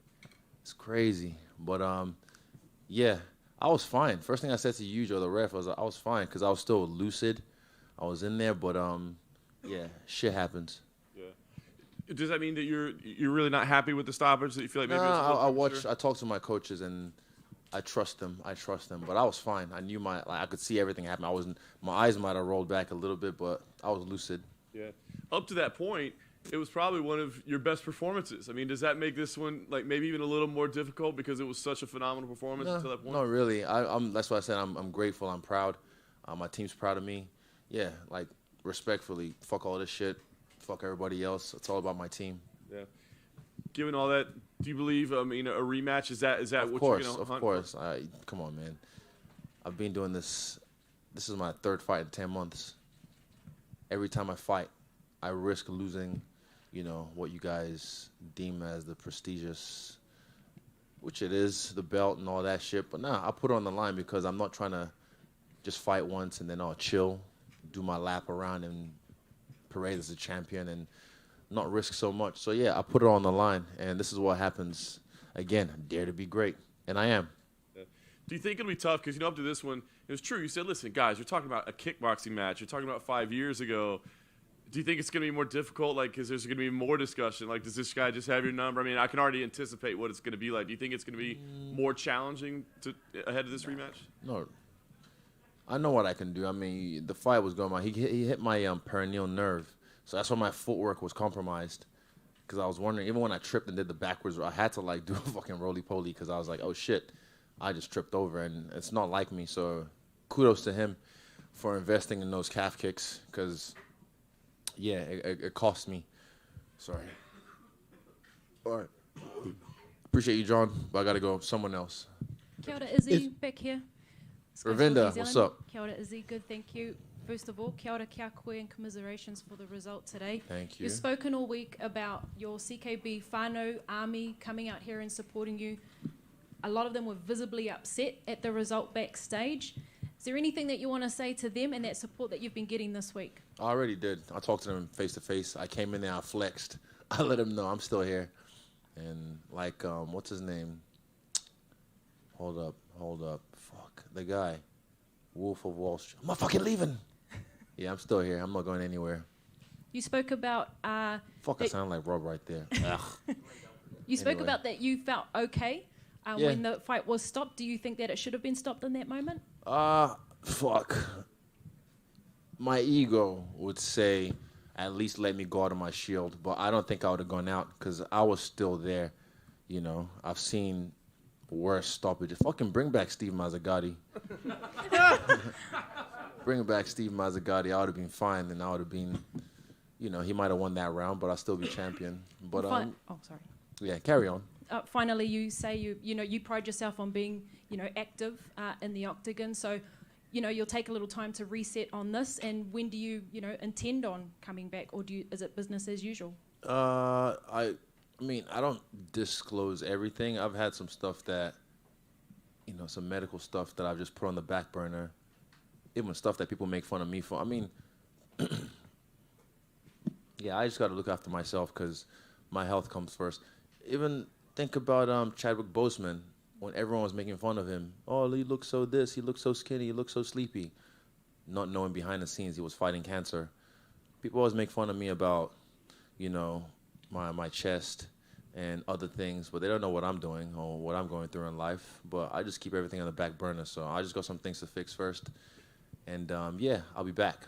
It's crazy. But, yeah, I was fine. First thing I said to you, Joe, the ref, I was fine because I was still lucid. I was in there, but, yeah, shit happens. Yeah. Does that mean that you're really not happy with the stoppage? That you feel like maybe I talked to my coaches and I trust them. But I was fine. I knew I could see everything happen. My eyes might have rolled back a little bit, but I was lucid. Yeah. Up to that point, it was probably one of your best performances. I mean, does that make this one like maybe even a little more difficult because it was such a phenomenal performance until that point? No, really. That's why I said I'm grateful. I'm proud. My team's proud of me. Yeah, like respectfully, fuck all this shit. Fuck everybody else. It's all about my team. Yeah. Given all that, do you believe? I mean, a rematch is that what you're going to hunt for? Of course. Come on, man. I've been doing this. This is my third fight in 10 months. Every time I fight, I risk losing, what you guys deem as the prestigious, which it is, the belt and all that shit. But I put it on the line because I'm not trying to just fight once and then I'll chill, do my lap around and parade as a champion and not risk so much. So, yeah, I put it on the line, and this is what happens. Again, dare to be great, and I am. Yeah. Do you think it'll be tough? Because, up to this one, it was true. You said, listen, guys, you're talking about a kickboxing match. You're talking about 5 years ago. Do you think it's going to be more difficult? Like, because there's going to be more discussion. Like, does this guy just have your number? I mean, I can already anticipate what it's going to be like. Do you think it's going to be more challenging ahead of this rematch? No. I know what I can do. I mean, the fight was going on. He hit my peroneal nerve. So that's why my footwork was compromised. Because I was wondering, even when I tripped and did the backwards, I had to, do a fucking roly-poly because I was like, oh, shit, I just tripped over. And it's not like me. So kudos to him for investing in those calf kicks because, yeah, it cost me. Sorry. All right. Appreciate you, John, but I got to go. Someone else. Kia ora, Izzy, back here. Ravinda, what's up? Kia ora, Izzy. Good, thank you. First of all, kia ora, kia koe, and commiserations for the result today. Thank you. You've spoken all week about your CKB whānau army coming out here and supporting you. A lot of them were visibly upset at the result backstage. Is there anything that you want to say to them and that support that you've been getting this week? I already did. I talked to them face to face. I came in there, I flexed. I let them know I'm still here. And what's his name? Hold up. Fuck, the guy. Wolf of Wall Street. I'm not fucking leaving. Yeah, I'm still here. I'm not going anywhere. You spoke about... Fuck, I sound like Rob right there. You spoke about that you felt okay when the fight was stopped. Do you think that it should have been stopped in that moment? Fuck. My ego would say, at least let me go out of my shield. But I don't think I would have gone out because I was still there. I've seen worse stoppages. Fucking bring back Steve Mazzagatti. Bring back Steve Mazzagatti. I would have been fine, and I would have been, he might have won that round, but I'd still be champion. But sorry. Yeah, carry on. Finally, you say you pride yourself on being active in the octagon. So, you'll take a little time to reset on this. And when do you intend on coming back, or is it business as usual? I don't disclose everything. I've had some stuff that, some medical stuff that I've just put on the back burner. Even stuff that people make fun of me for. Yeah, I just got to look after myself because my health comes first. Even think about Chadwick Boseman when everyone was making fun of him. Oh, he looks so this, he looks so skinny, he looks so sleepy. Not knowing behind the scenes he was fighting cancer. People always make fun of me about, my chest and other things, but they don't know what I'm doing or what I'm going through in life. But I just keep everything on the back burner, so I just got some things to fix first. And, I'll be back.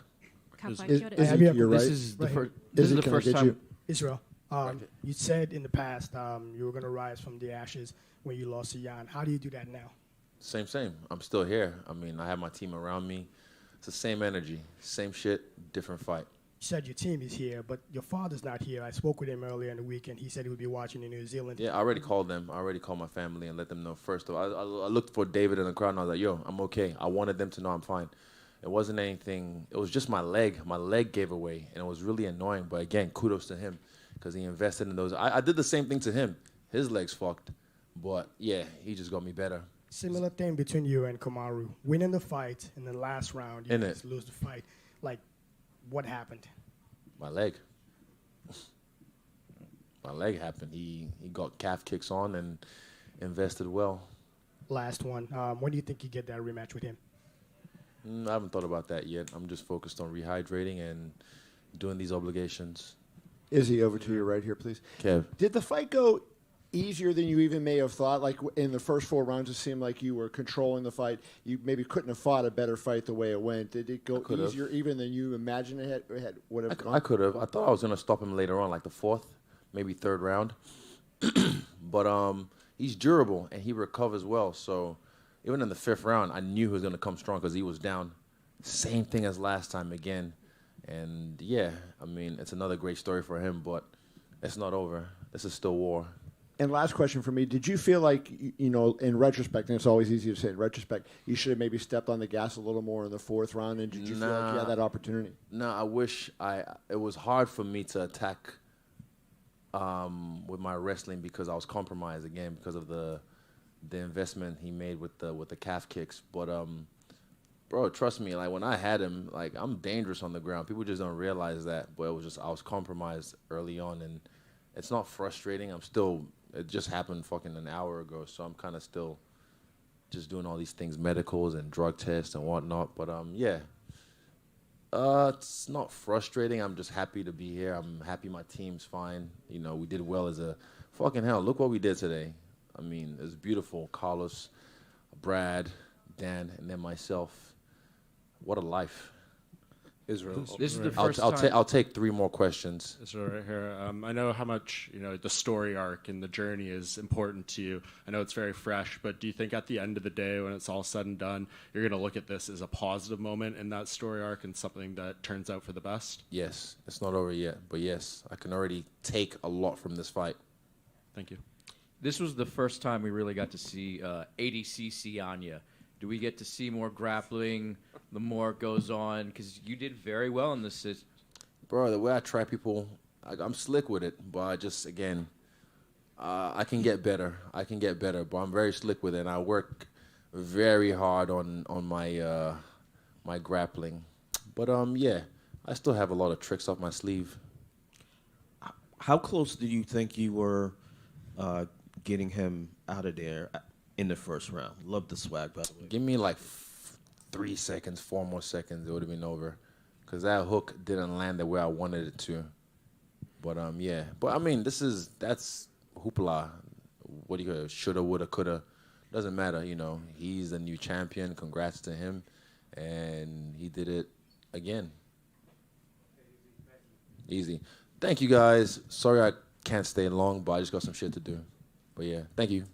You're right. This is the first time. Israel, you said in the past you were going to rise from the ashes when you lost to Jan. How do you do that now? Same. I'm still here. I have my team around me. It's the same energy, same shit, different fight. said your team is here, but your father's not here. I spoke with him earlier in the week, and he said he would be watching in New Zealand. Yeah, I already called them. I already called my family and let them know first. I looked for David in the crowd, and I was like, yo, I'm okay. I wanted them to know I'm fine. It wasn't anything. It was just my leg. My leg gave away, and it was really annoying. But again, kudos to him because he invested in those. I did the same thing to him. His leg's fucked. But, yeah, he just got me better. Similar thing between you and Kamaru. Winning the fight in the last round, you guys lose the fight. Like, what happened? My leg. My leg happened. He got calf kicks on and invested well. Last one. When do you think you get that rematch with him? I haven't thought about that yet. I'm just focused on rehydrating and doing these obligations. Izzy, over to you right here, please. Kev. Did the fight go easier than you even may have thought? Like in the first 4 rounds, it seemed like you were controlling the fight. You maybe couldn't have fought a better fight the way it went. Did it go easier even than you imagined it would have gone? I could have. I thought I was going to stop him later on, like the 4th, maybe 3rd round. But he's durable, and he recovers well. So even in the 5th round, I knew he was going to come strong because he was down. Same thing as last time again. And, yeah, I mean, it's another great story for him, but it's not over. This is still war. And last question for me, did you feel like, you know, in retrospect, and it's always easy to say in retrospect, you should have maybe stepped on the gas a little more in the 4th round, and did you feel like you had that opportunity? No, I wish it was hard for me to attack with my wrestling because I was compromised again because of the investment he made with the calf kicks. But bro, trust me, like when I had him, like I'm dangerous on the ground. People just don't realize that. But it was just I was compromised early on, and it's not frustrating. It just happened fucking an hour ago, so I'm kind of still just doing all these things, medicals and drug tests and whatnot. But yeah. It's not frustrating. I'm just happy to be here. I'm happy my team's fine. You know, we did well as a fucking hell. Look what we did today. I mean, it's beautiful. Carlos, Brad, Dan, and then myself. What a life. Israel. This is the first time. I'll take 3 more questions. Israel, right here. I know how much the story arc and the journey is important to you. I know it's very fresh, but do you think at the end of the day, when it's all said and done, you're going to look at this as a positive moment in that story arc and something that turns out for the best? Yes, it's not over yet, but yes, I can already take a lot from this fight. Thank you. This was the first time we really got to see ADCC Anya. Do we get to see more grappling the more it goes on? Because you did very well in this. Bro, the way I try people, I'm slick with it, but I just, again, I can get better. But I'm very slick with it, and I work very hard on my my grappling. But, yeah, I still have a lot of tricks up my sleeve. How close do you think you were getting him out of there in the first round? Love the swag, by the way. Give me like 3 seconds, 4 more seconds, it would have been over. Because that hook didn't land the way I wanted it to. But, yeah. But, I mean, that's hoopla. What do you shoulda, woulda, coulda. Doesn't matter, He's the new champion. Congrats to him. And he did it again. Easy. Thank you, guys. Sorry I can't stay long, but I just got some shit to do. But, yeah, thank you.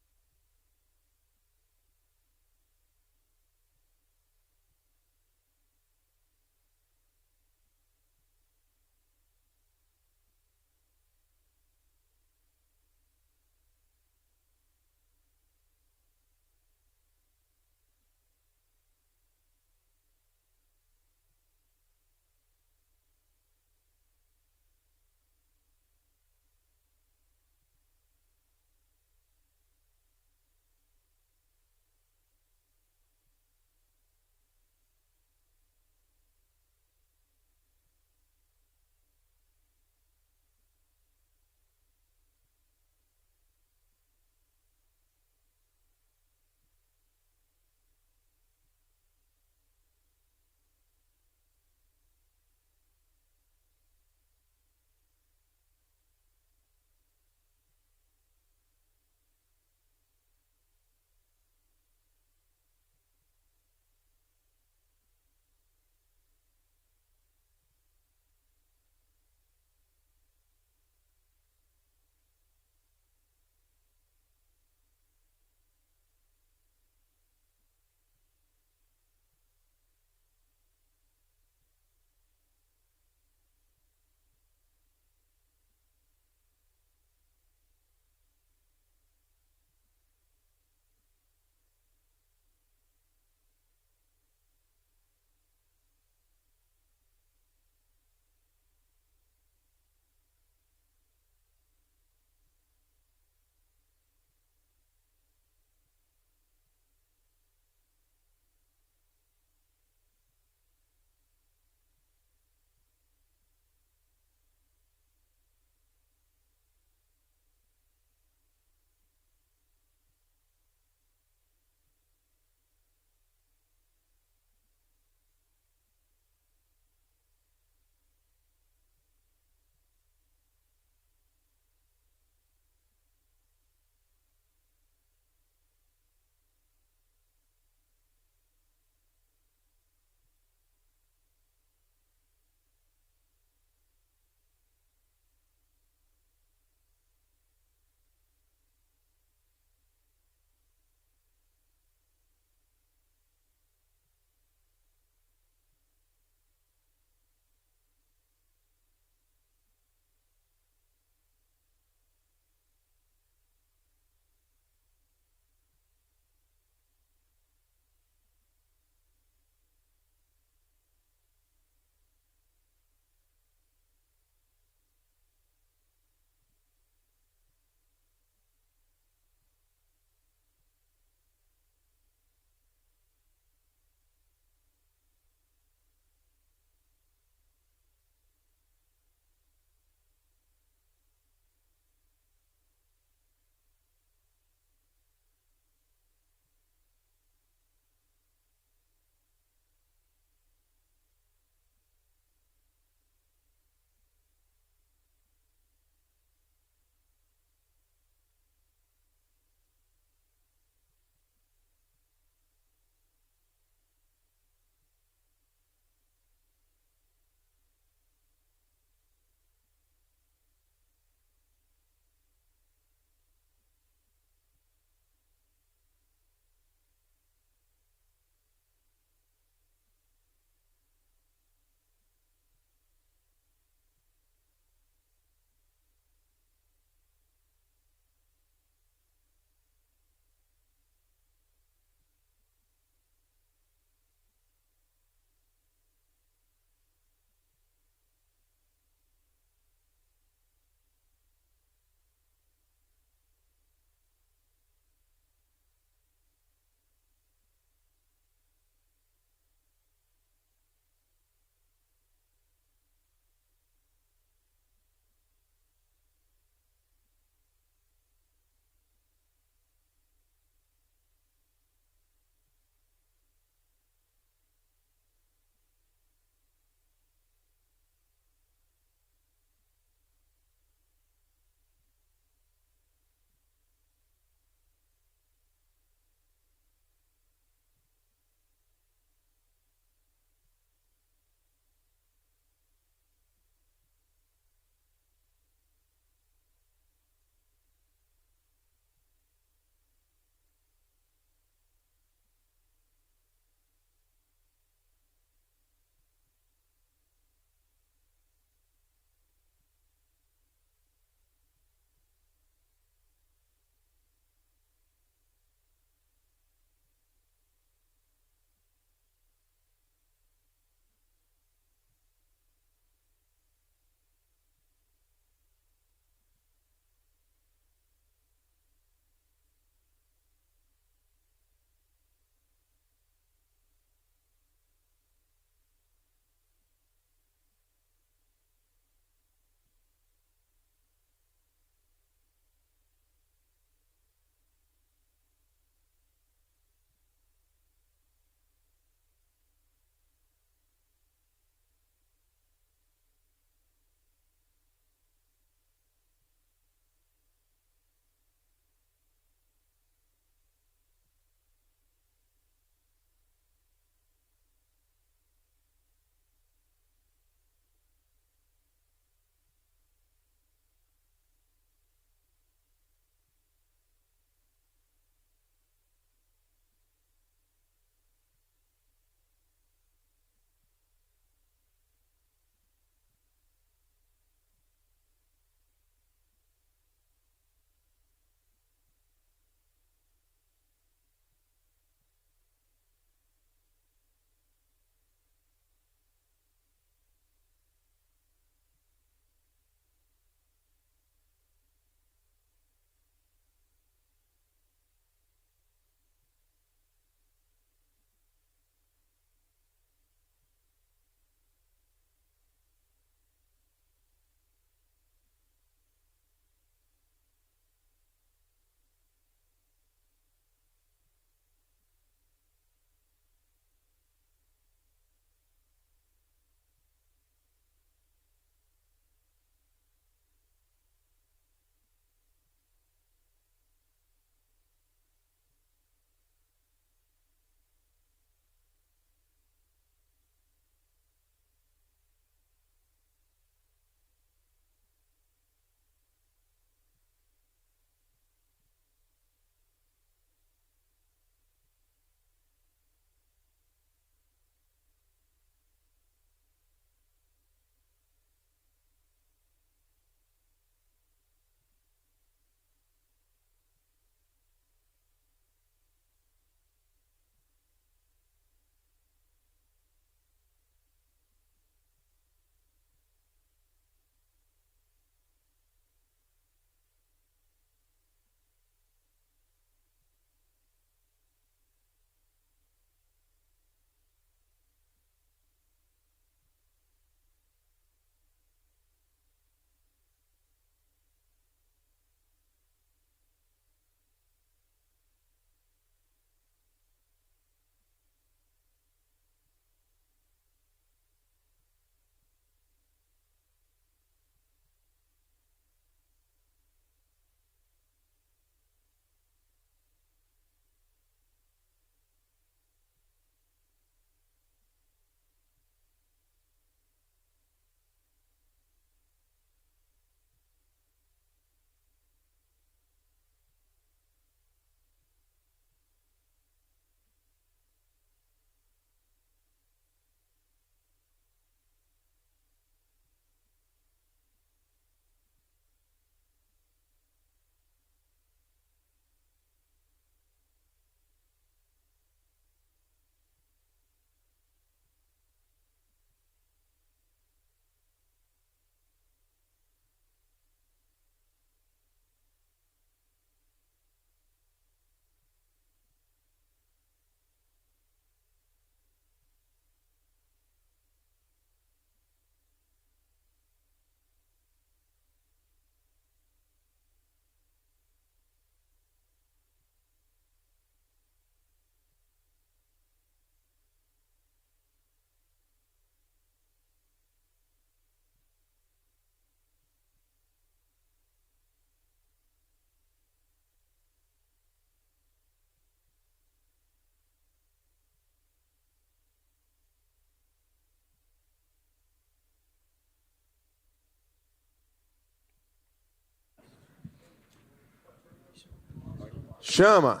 Chama!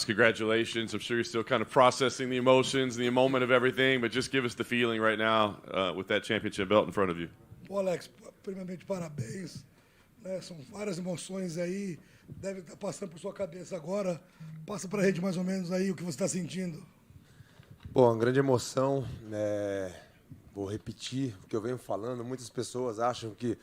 Congratulations. I'm sure you're still kind of processing the emotions and the moment of everything, but just give us the feeling right now with that championship belt in front of you. Pô, Alex, primeiramente parabéns. Né? São várias emoções aí, deve estar passando por sua cabeça agora. Passa para a gente mais ou menos aí o que você está sentindo. Pô, uma grande emoção. Vou repetir o que eu venho falando. Muitas pessoas acham que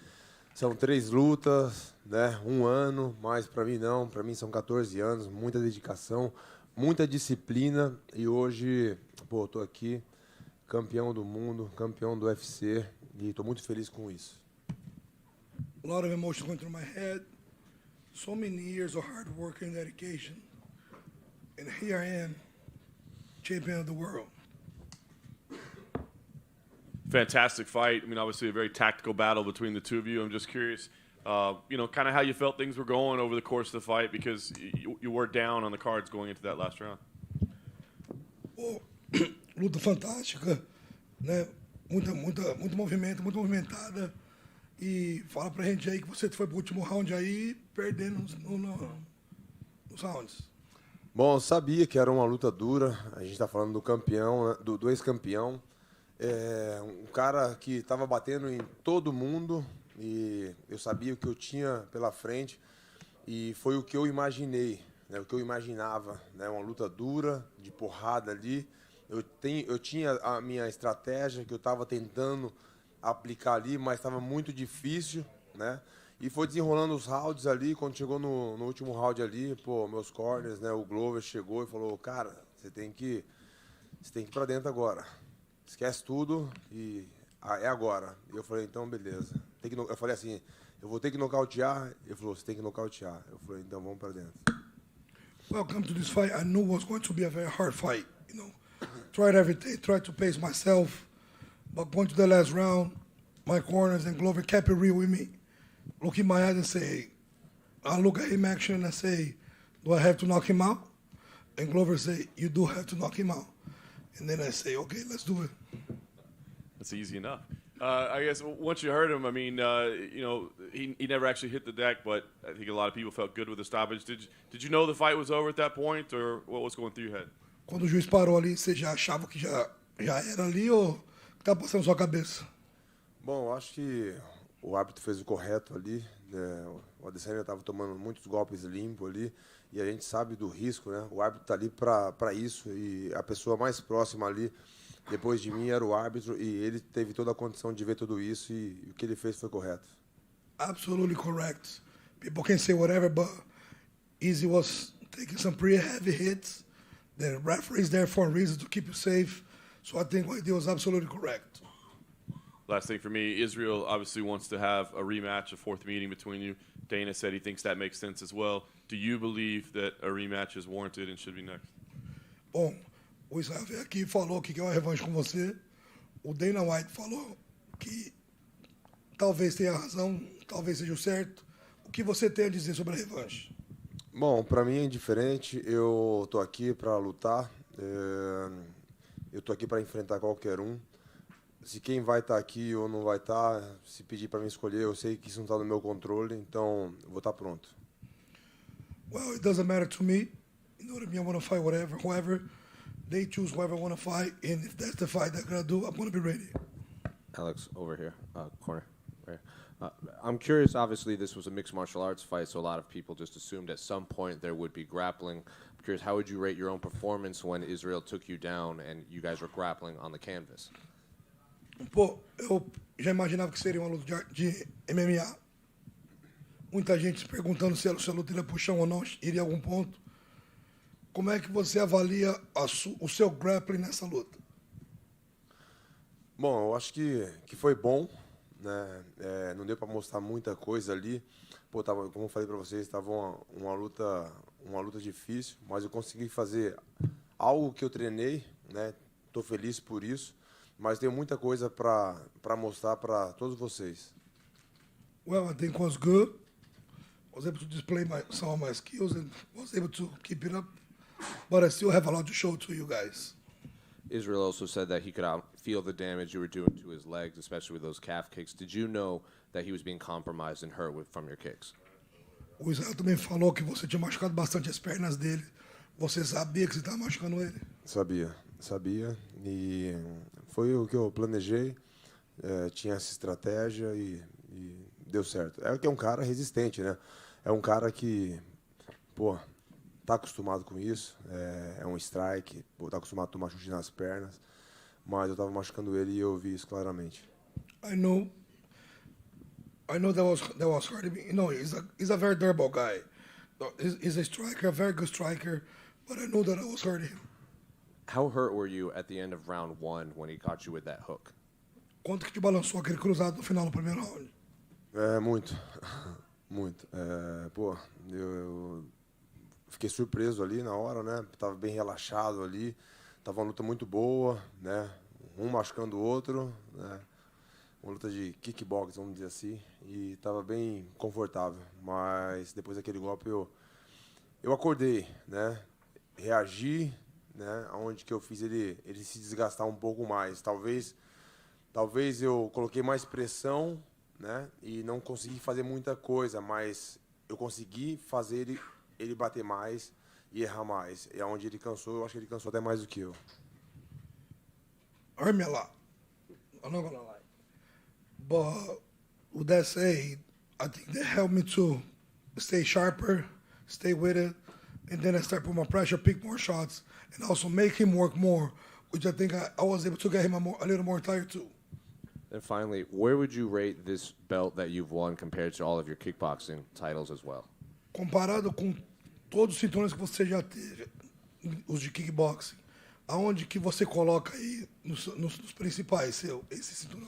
são 3 lutas, né? 1 ano, mas para mim não. Para mim são 14 anos, muita dedicação, muita disciplina. E hoje, pô, estou aqui, campeão do mundo, campeão do UFC, e estou muito feliz com isso. A lot of emotions going through my head. So many years of hard work and dedication. And here I am, champion of the world. Fantastic fight. I mean, obviously a very tactical battle between the two of you. I'm just curious, kind of how you felt things were going over the course of the fight, because you were down on the cards going into that last round. Oh, luta fantástica, né? Muito movimento, muito movimentada. E fala pra gente aí que você foi pro último round aí, perdendo nos rounds. Bom, eu sabia que era uma luta dura. A gente está falando do campeão, né? do ex-campeão. Um cara que estava batendo em todo mundo, e eu sabia o que eu tinha pela frente, e foi o que eu imaginei, né, o que eu imaginava, né, uma luta dura, de porrada ali. Eu tinha a minha estratégia que eu estava tentando aplicar ali, mas estava muito difícil, né, e foi desenrolando os rounds ali. Quando chegou no último round ali, pô, meus corners, né, o Glover chegou e falou: cara, você tem que ir para dentro agora. Esquece tudo e é agora. E eu falei: então, beleza. Eu falei assim: eu vou ter que nocautear. Ele falou: você tem que nocautear. Eu falei: então, vamos para dentro. Welcome to this fight. I knew it was going to be a very hard fight. Tried everything, tried to pace myself. But going to the last round, my corners and Glover kept it real with me. Look in my eyes and say, I look at him action and I say, do I have to knock him out? And Glover say, you do have to knock him out. And then I say, okay, let's do it. That's easy enough. I guess once you heard him, I mean, he never actually hit the deck, but I think a lot of people felt good with the stoppage. Did you know the fight was over at that point, or what was going through your head? Quando o juiz parou ali, você já achava que já era ali, ou o que estava passando na sua cabeça? Bom, eu acho que o árbitro fez o correto ali, né? O Adesanya estava tomando muitos golpes limpos ali, e a gente sabe do risco, né? O árbitro está ali para isso, e a pessoa mais próxima ali, depois de mim, era o árbitro, e ele teve toda a condição de ver tudo isso, e o que ele fez foi correto. Absolutely correct. People can say whatever, but Izzy was taking some pretty heavy hits. The referee is there for a reason, to keep you safe. So I think what he did was absolutely correct. Last thing for me, Israel obviously wants to have a rematch, a 4th meeting between you. Dana said he thinks that makes sense as well. Do you believe that a rematch is warranted and should be next? Bom, o Israel veio aqui e falou que quer uma revanche com você. O Dana White falou que talvez tenha razão, talvez seja o certo. O que você tem a dizer sobre a revanche? Bom, para mim é indiferente. Eu estou aqui para lutar. Eu estou aqui para enfrentar qualquer um. Se quem vai estar aqui ou não vai estar, se pedir para mim escolher, eu sei que isso não está no meu controle, então eu vou estar pronto. Well, it doesn't matter to me. You know what I mean? I want to fight whoever. They choose whoever I want to fight, and if that's the fight they're going to do, I'm going to be ready. Alex, over here, corner. Right. I'm curious, obviously this was a mixed martial arts fight, so a lot of people just assumed at some point there would be grappling. I'm curious, how would you rate your own performance when Israel took you down and you guys were grappling on the canvas? Pô, eu já imaginava que seria uma luta de MMA. Muita gente se perguntando se a luta iria pro chão ou não, iria a algum ponto. Como é que você avalia o seu grappling nessa luta? Bom, eu acho que foi bom, né? Não deu para mostrar muita coisa ali. Pô, como eu falei para vocês, estava uma luta difícil, mas eu consegui fazer algo que eu treinei, né? Tô feliz por isso, mas tenho muita coisa para mostrar para todos vocês. Well, I think it was good. I was able to display some of my skills and was able to keep it up, but I still have a lot to show to you guys. Israel also said that he could feel the damage you were doing to his legs, especially with those calf kicks. Did you know that he was being compromised and hurt from your kicks? O Israel também falou que você tinha machucado bastante as pernas dele. Você sabia que você estava machucando ele? Sabia. E foi o que eu planejei. Tinha essa estratégia e deu certo. É que é um cara resistente, né? É um cara que, pô, tá acostumado com isso. É um strike, pô, tá acostumado a tomar chute nas pernas. Mas eu tava machucando ele e eu vi isso claramente. I know that was hard. You know, he's a very durable guy. He's a striker, a very good striker. But I know that I was hurting him. How hurt were you at the end of round 1 when he caught you with that hook? Quanto que te balançou aquele cruzado no final do primeiro round? Muito. Muito. Pô, eu fiquei surpreso ali na hora, né? Tava bem relaxado ali. Tava uma luta muito boa, né? Um machucando o outro, né? Uma luta de kickbox, vamos dizer assim. E tava bem confortável. Mas depois daquele golpe eu acordei, né? Reagi, né? Onde que eu fiz ele se desgastar um pouco mais. Talvez eu coloquei mais pressão, né? E não consegui fazer muita coisa, mas eu consegui fazer ele bater mais e errar mais. E aonde ele cansou, eu acho que ele cansou até mais do que eu. Hurt me a lot. I'm not gonna lie. But with that said, I think that helped me to stay sharper, stay with it, and then I start putting more pressure, pick more shots, and also make him work more, which I think I was able to get him a little more tired too. And finally, where would you rate this belt that you've won compared to all of your kickboxing titles as well? Comparado com todos os cinturões que você já teve, os de kickboxing, aonde que você coloca aí nos principais, esse cinturão?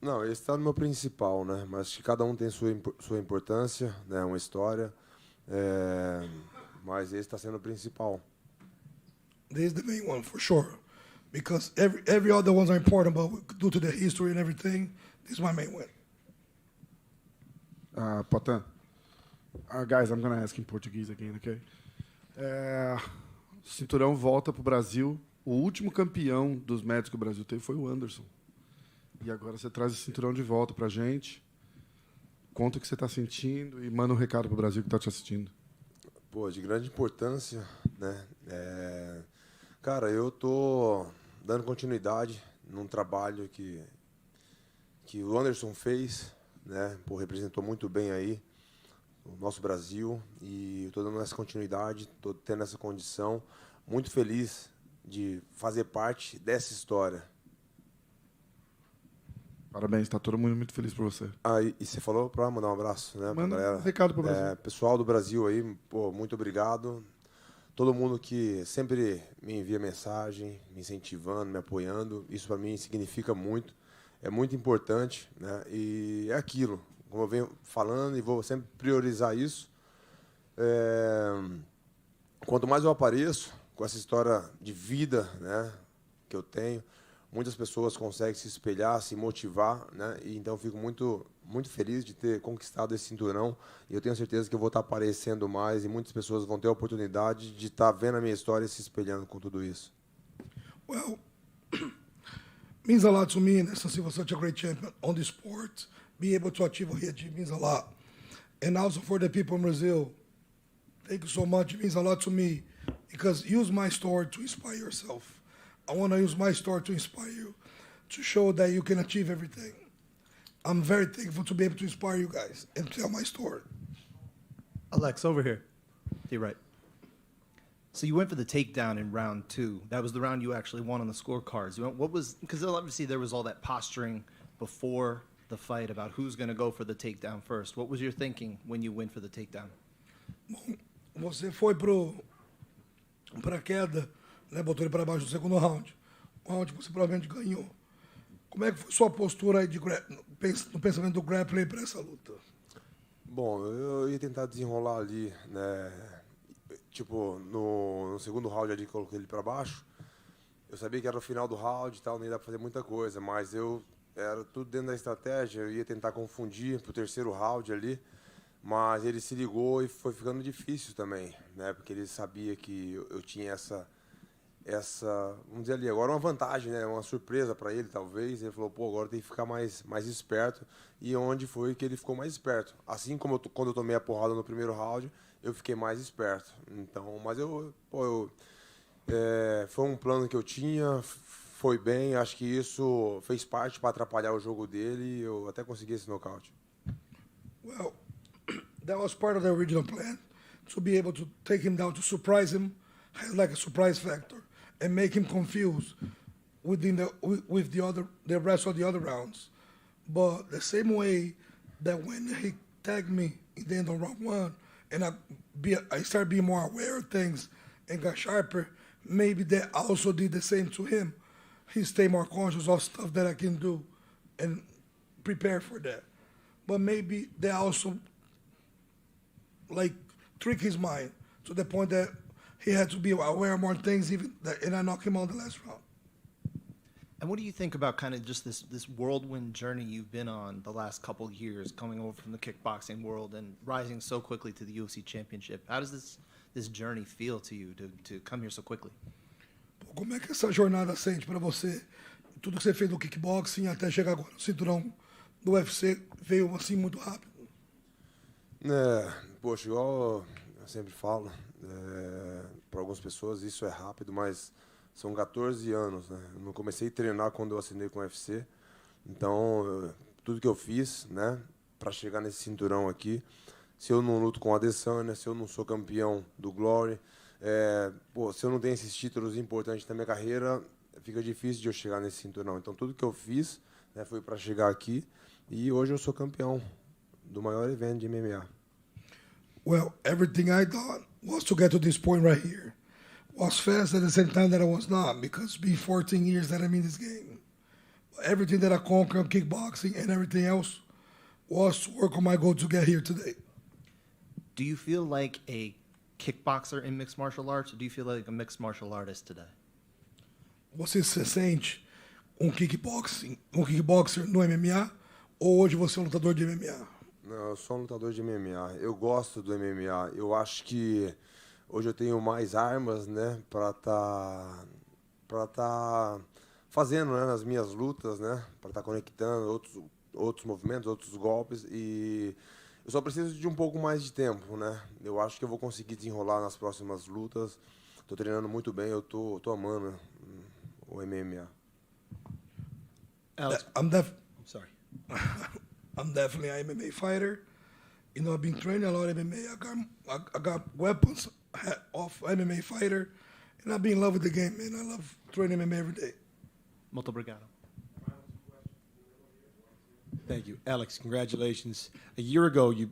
Não, esse está no meu principal, né? Mas que cada um tem sua importância, né? Uma história. Mas esse está sendo o principal. This is the main one for sure, because every other ones are important, but due to the history and everything, this is my main win. Potan, guys, I'm gonna ask in Portuguese again, okay? Cinturão volta pro Brasil. O último campeão dos médios que o Brasil teve foi o Anderson. E agora você traz o cinturão de volta pra gente. Conta o que você está sentindo e manda um recado pro Brasil que está te assistindo. Pô, de grande importância, né? Cara, eu tô dando continuidade num trabalho que o Anderson fez, né? Pô, representou muito bem aí o nosso Brasil e eu tô dando essa continuidade, tô tendo essa condição, muito feliz de fazer parte dessa história. Parabéns, está todo mundo muito feliz por você. E você falou para mandar um abraço, né? Manda pra galera. Um recado pro Brasil. Pessoal do Brasil aí, pô, muito obrigado. Todo mundo que sempre me envia mensagem, me incentivando, me apoiando, isso para mim significa muito, é muito importante, né? E é aquilo, como eu venho falando e vou sempre priorizar isso. Quanto mais eu apareço com essa história de vida, né, que eu tenho, muitas pessoas conseguem se espelhar, se motivar, né? E então eu fico muito, muito feliz de ter conquistado esse cinturão. E eu tenho certeza que eu vou estar aparecendo mais e muitas pessoas vão ter a oportunidade de estar vendo a minha história e se espelhando com tudo isso. Well, means a lot to me, and since he was such a great champion on the sport, being able to achieve what he achieved means a lot. And also for the people in Brazil, thank you so much. It means a lot to me because use my story to inspire yourself. I want to use my story to inspire you, to show that you can achieve everything. I'm very thankful to be able to inspire you guys and tell my story. Alex, over here. To your right. So you went for the takedown in round 2. That was the round you actually won on the scorecards. What was, because obviously there was all that posturing before the fight about who's going to go for the takedown first. What was your thinking when you went for the takedown? Bom, você foi para queda, né, botou ele para baixo no segundo round. Um round que você provavelmente ganhou. Como é que foi sua postura aí no pensamento do grappling para essa luta? Bom, eu ia tentar desenrolar ali, né? Tipo, no segundo round ali, coloquei ele para baixo. Eu sabia que era o final do round e tal, não ia dar para fazer muita coisa, mas era tudo dentro da estratégia. Eu ia tentar confundir pro terceiro round ali, mas ele se ligou e foi ficando difícil também, né? Porque ele sabia que eu tinha vamos dizer ali, agora uma vantagem, né? Uma surpresa para ele, talvez. Ele falou, pô, agora tem que ficar mais esperto. E onde foi que ele ficou mais esperto? Assim como quando eu tomei a porrada no primeiro round, eu fiquei mais esperto. Então, mas foi um plano que eu tinha, foi bem. Acho que isso fez parte para atrapalhar o jogo dele e eu até consegui esse nocaute. Well, that was part of the original plan, to be able to take him down, to surprise him, has like a surprise factor, and make him confused with the rest of the other rounds. But the same way that when he tagged me in the end of round 1, and I started being more aware of things and got sharper, maybe that also did the same to him. He stayed more conscious of stuff that I can do and prepare for that. But maybe they also like trick his mind to the point that he had to be aware of more things, and I knocked him out the last round. And what do you think about kind of just this whirlwind journey you've been on the last couple of years, coming over from the kickboxing world and rising so quickly to the UFC championship? How does this journey feel to you to come here so quickly? Como é que essa jornada sente para você? Tudo que você fez no kickboxing até chegar agora no cinturão do UFC veio assim muito rápido. Poxa, igual eu sempre falo, para algumas pessoas isso é rápido, mas são 14 anos, né? Eu não comecei a treinar quando eu assinei com o UFC, então tudo que eu fiz, né, para chegar nesse cinturão aqui, se eu não luto com a Adesanya, se eu não sou campeão do Glory, se eu não tenho esses títulos importantes na minha carreira, fica difícil de eu chegar nesse cinturão. Então tudo que eu fiz, né, foi para chegar aqui e hoje eu sou campeão do maior evento de MMA. Well, everything I thought was to get to this point right here. Was fast at the same time that I was not, because it's been 14 years that I'm in this game. Everything that I conquered on kickboxing and everything else was to work on my goal to get here today. Do you feel like a kickboxer in mixed martial arts, or do you feel like a mixed martial artist today? Você se sente kickboxer no MMA, ou hoje você é um lutador de MMA? Não, eu sou um lutador de MMA. Eu gosto do MMA. Eu acho que hoje eu tenho mais armas, né, para tá fazendo, né, nas minhas lutas, né, para estar conectando outros movimentos, outros golpes, e eu só preciso de um pouco mais de tempo, né. Eu acho que eu vou conseguir desenrolar nas próximas lutas. Estou treinando muito bem, eu tô amando o MMA. Alex, sorry. I'm definitely an MMA fighter. You know, I've been training a lot of MMA. I got weapons of MMA fighter, and I've been in love with the game, man. I love training MMA every day. Muito obrigado. Thank you. Alex, congratulations. A year ago, you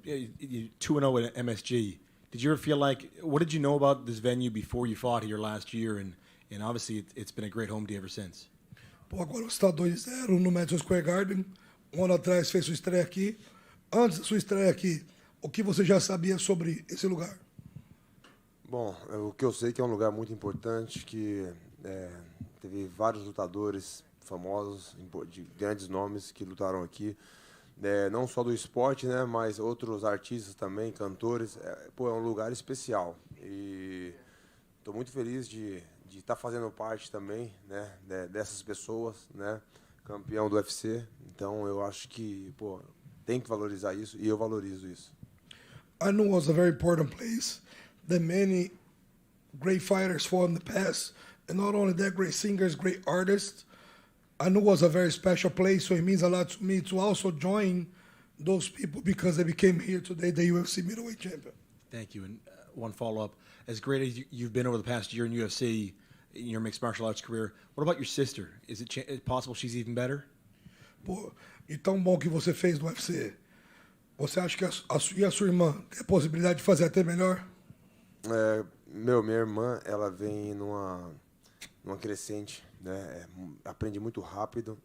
2-0 at MSG. Did you ever feel like, what did you know about this venue before you fought here last year? And obviously, it's been a great home to you ever since. Pô, agora você está 2-0 no Madison Square Garden. Um ano atrás fez sua estreia aqui. Antes da sua estreia aqui, o que você já sabia sobre esse lugar? Bom, o que eu sei que é um lugar muito importante, que teve vários lutadores famosos, de grandes nomes que lutaram aqui, não só do esporte, né, mas outros artistas também, cantores. É um lugar especial e estou muito feliz de estar fazendo parte também, né, dessas pessoas, né, campeão do UFC. Então eu acho que tem que valorizar isso e eu valorizo isso. I know it was a very important place that many great fighters fought in the past, and not only that, great singers, great artists. I know it was a very special place, so it means a lot to me to also join those people because they became here today the UFC middleweight champion. Thank you. And one follow-up. As great as you've been over the past year in UFC, in your mixed martial arts career, what about your sister? Is it possible she's even better? Pô, e tão bom que você fez no UFC. Você acha que a sua irmã tem a possibilidade de fazer até melhor? Minha irmã, ela vem numa crescente, né? Aprende muito rápido,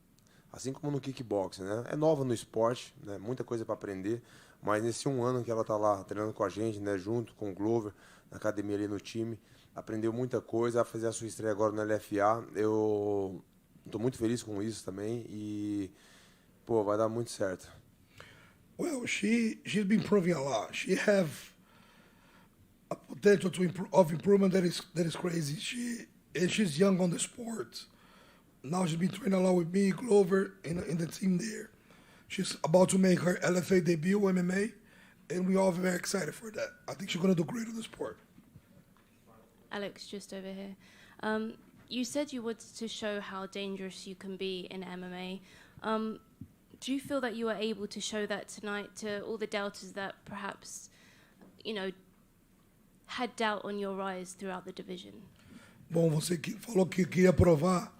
assim como no kickboxing, né? É nova no esporte, né? Muita coisa para aprender, mas nesse 1 ano que ela tá lá treinando com a gente, né? Junto com o Glover, na academia ali no time, aprendeu muita coisa. Vai fazer a sua estreia agora no LFA. Eu tô muito feliz com isso também e vai dar muito certo. Well, she's been improving a lot. She have a potential of improvement that is crazy. and she's young on the sport. Now she's been training a lot with me, Glover, in the team there. She's about to make her LFA debut, MMA, and we're all very excited for that. I think she's going to do great in the sport. Alex, just over here. You said you wanted to show how dangerous you can be in MMA. Do you feel that you were able to show that tonight to all the doubters that perhaps, had doubt on your rise throughout the division? Bom, você falou que queria provar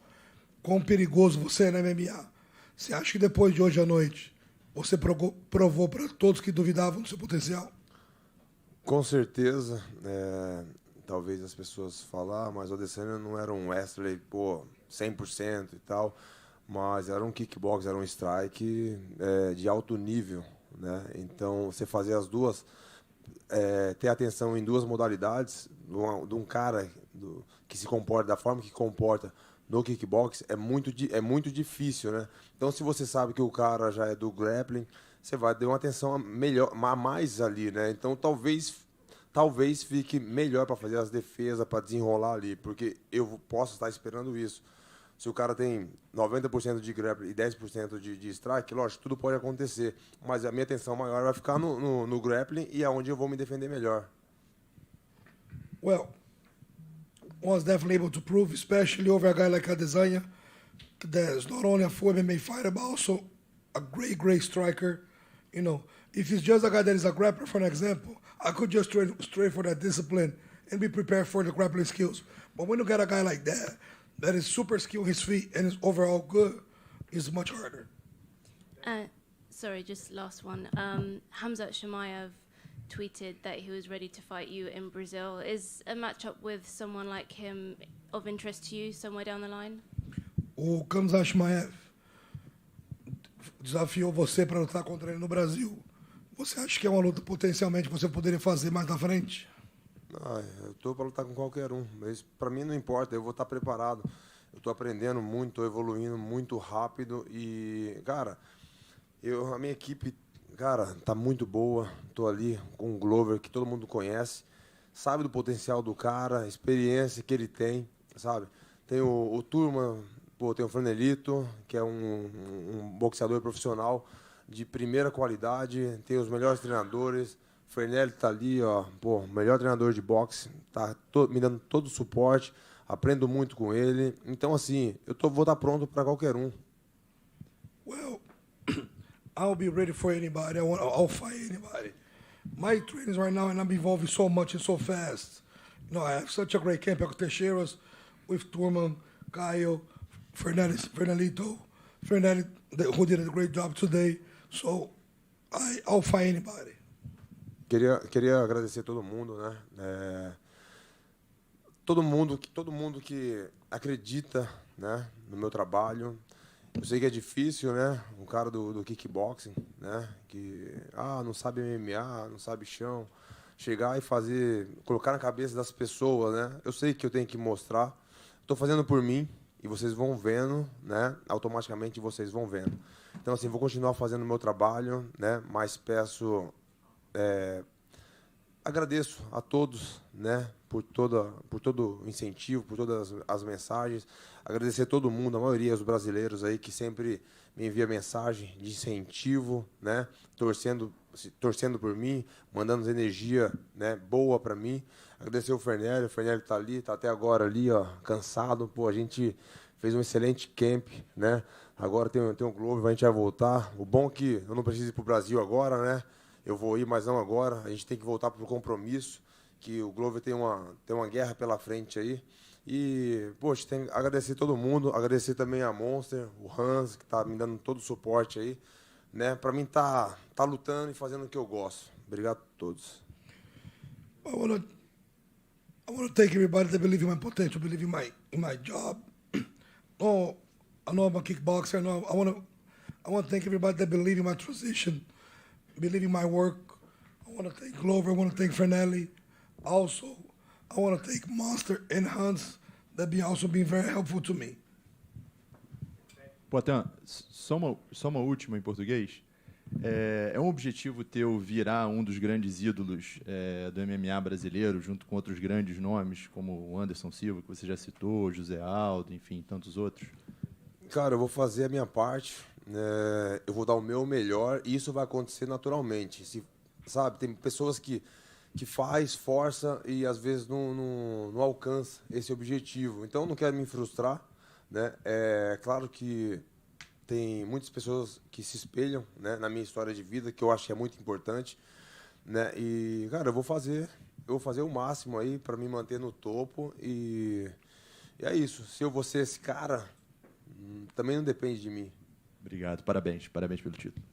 quão perigoso você é na MMA. Você acha que depois de hoje à noite você provou para todos que duvidavam do seu potencial? Com certeza. Talvez as pessoas falar, mas o Adesanya não era um wrestler, 100% e tal, mas era um kickbox, era um strike de alto nível, né? Então, você fazer as duas, ter atenção em duas modalidades, de um cara que se comporta da forma que comporta no kickbox, é muito difícil, né? Então, se você sabe que o cara já é do grappling, você vai ter uma atenção a mais ali, né? Então, talvez fique melhor para fazer as defesas, para desenrolar ali, porque eu posso estar esperando isso. Se o cara tem 90% de grappling e 10% de strike, lógico, tudo pode acontecer, mas a minha atenção maior vai ficar no grappling e é onde eu vou me defender melhor. Well, was definitely able to prove, especially over a guy like Adesanya, that is not only a full MMA fighter, but also a great striker. If he's just a guy that is a grappler, for an example, I could just train straight for that discipline and be prepared for the grappling skills. But when you get a guy like that is super skilled his feet and is overall good, it's much harder. Sorry, just last one. Hamzat Shemaev tweeted that he was ready to fight you in Brazil. Is a matchup with someone like him of interest to you somewhere down the line? O Hamzat Shemaev desafiou você para lutar contra ele no Brasil. Você acha que é uma luta potencialmente que você poderia fazer mais na frente? Eu estou para lutar com qualquer um, mas para mim não importa, eu vou estar preparado. Eu estou aprendendo muito, estou evoluindo muito rápido e, cara, a minha equipe, cara, tá muito boa. Estou ali com o Glover, que todo mundo conhece, sabe do potencial do cara, a experiência que ele tem, sabe? Tem o Turma, tem o Fernelito, que é um boxeador profissional de primeira qualidade, tem os melhores treinadores. O Fernelli tá ali, melhor treinador de boxe, tá me dando todo o suporte, aprendo muito com ele. Então, assim, vou estar pronto para qualquer um. Well, I'll be ready for anybody. I'll fight anybody. My trainings right now, and I'm evolving so much and so fast. I have such a great camp at Teixeira's with Turman, Caio, Fernelito, who did a great job today. So I'll fight anybody. Queria agradecer todo mundo, né? Todo mundo que acredita, né, no meu trabalho. Eu sei que é difícil, né? Um cara do kickboxing, né? Que não sabe MMA, não sabe chão, chegar e colocar na cabeça das pessoas, né? Eu sei que eu tenho que mostrar. Estou fazendo por mim e vocês vão vendo, né? Automaticamente vocês vão vendo. Então, assim, vou continuar fazendo o meu trabalho, né? Mas peço, agradeço a todos, né? Por todo o incentivo, por todas as mensagens. Agradecer a todo mundo, a maioria, os brasileiros aí que sempre me envia mensagem de incentivo, né? Torcendo por mim, mandando energia, né, boa para mim. Agradecer o Fernelli tá ali, tá até agora ali, cansado. A gente fez um excelente camp, né? Agora tem um Globo, a gente vai voltar. O bom é que eu não preciso ir pro Brasil agora, né? Eu vou ir, mas não agora. A gente tem que voltar pro compromisso, que o Glover tem uma guerra pela frente aí. E, tem que agradecer todo mundo, agradecer também a Monster, o Hans, que tá me dando todo o suporte aí, né? Para mim tá lutando e fazendo o que eu gosto. Obrigado a todos. I want to thank everybody that believe in my potential, believe in my job. I know I'm a kickboxer. I want to thank everybody that believe in my transition, believe in my work. I want to thank Glover. I want to thank Fernelli. Also, I want to thank Monster and Hans that also been very helpful to me. Poitin, só uma última em português. É um objetivo teu virar um dos grandes ídolos do MMA brasileiro, junto com outros grandes nomes, como o Anderson Silva, que você já citou, José Aldo, enfim, tantos outros? Cara, eu vou fazer a minha parte, eu vou dar o meu melhor e isso vai acontecer naturalmente. Sabe, tem pessoas que faz, força e às vezes não alcança esse objetivo. Então, não quero me frustrar, né? É claro que tem muitas pessoas que se espelham, né, na minha história de vida, que eu acho que é muito importante, né? E, cara, eu vou fazer o máximo aí para me manter no topo e é isso. Se eu vou ser esse cara, também não depende de mim. Obrigado, parabéns pelo título.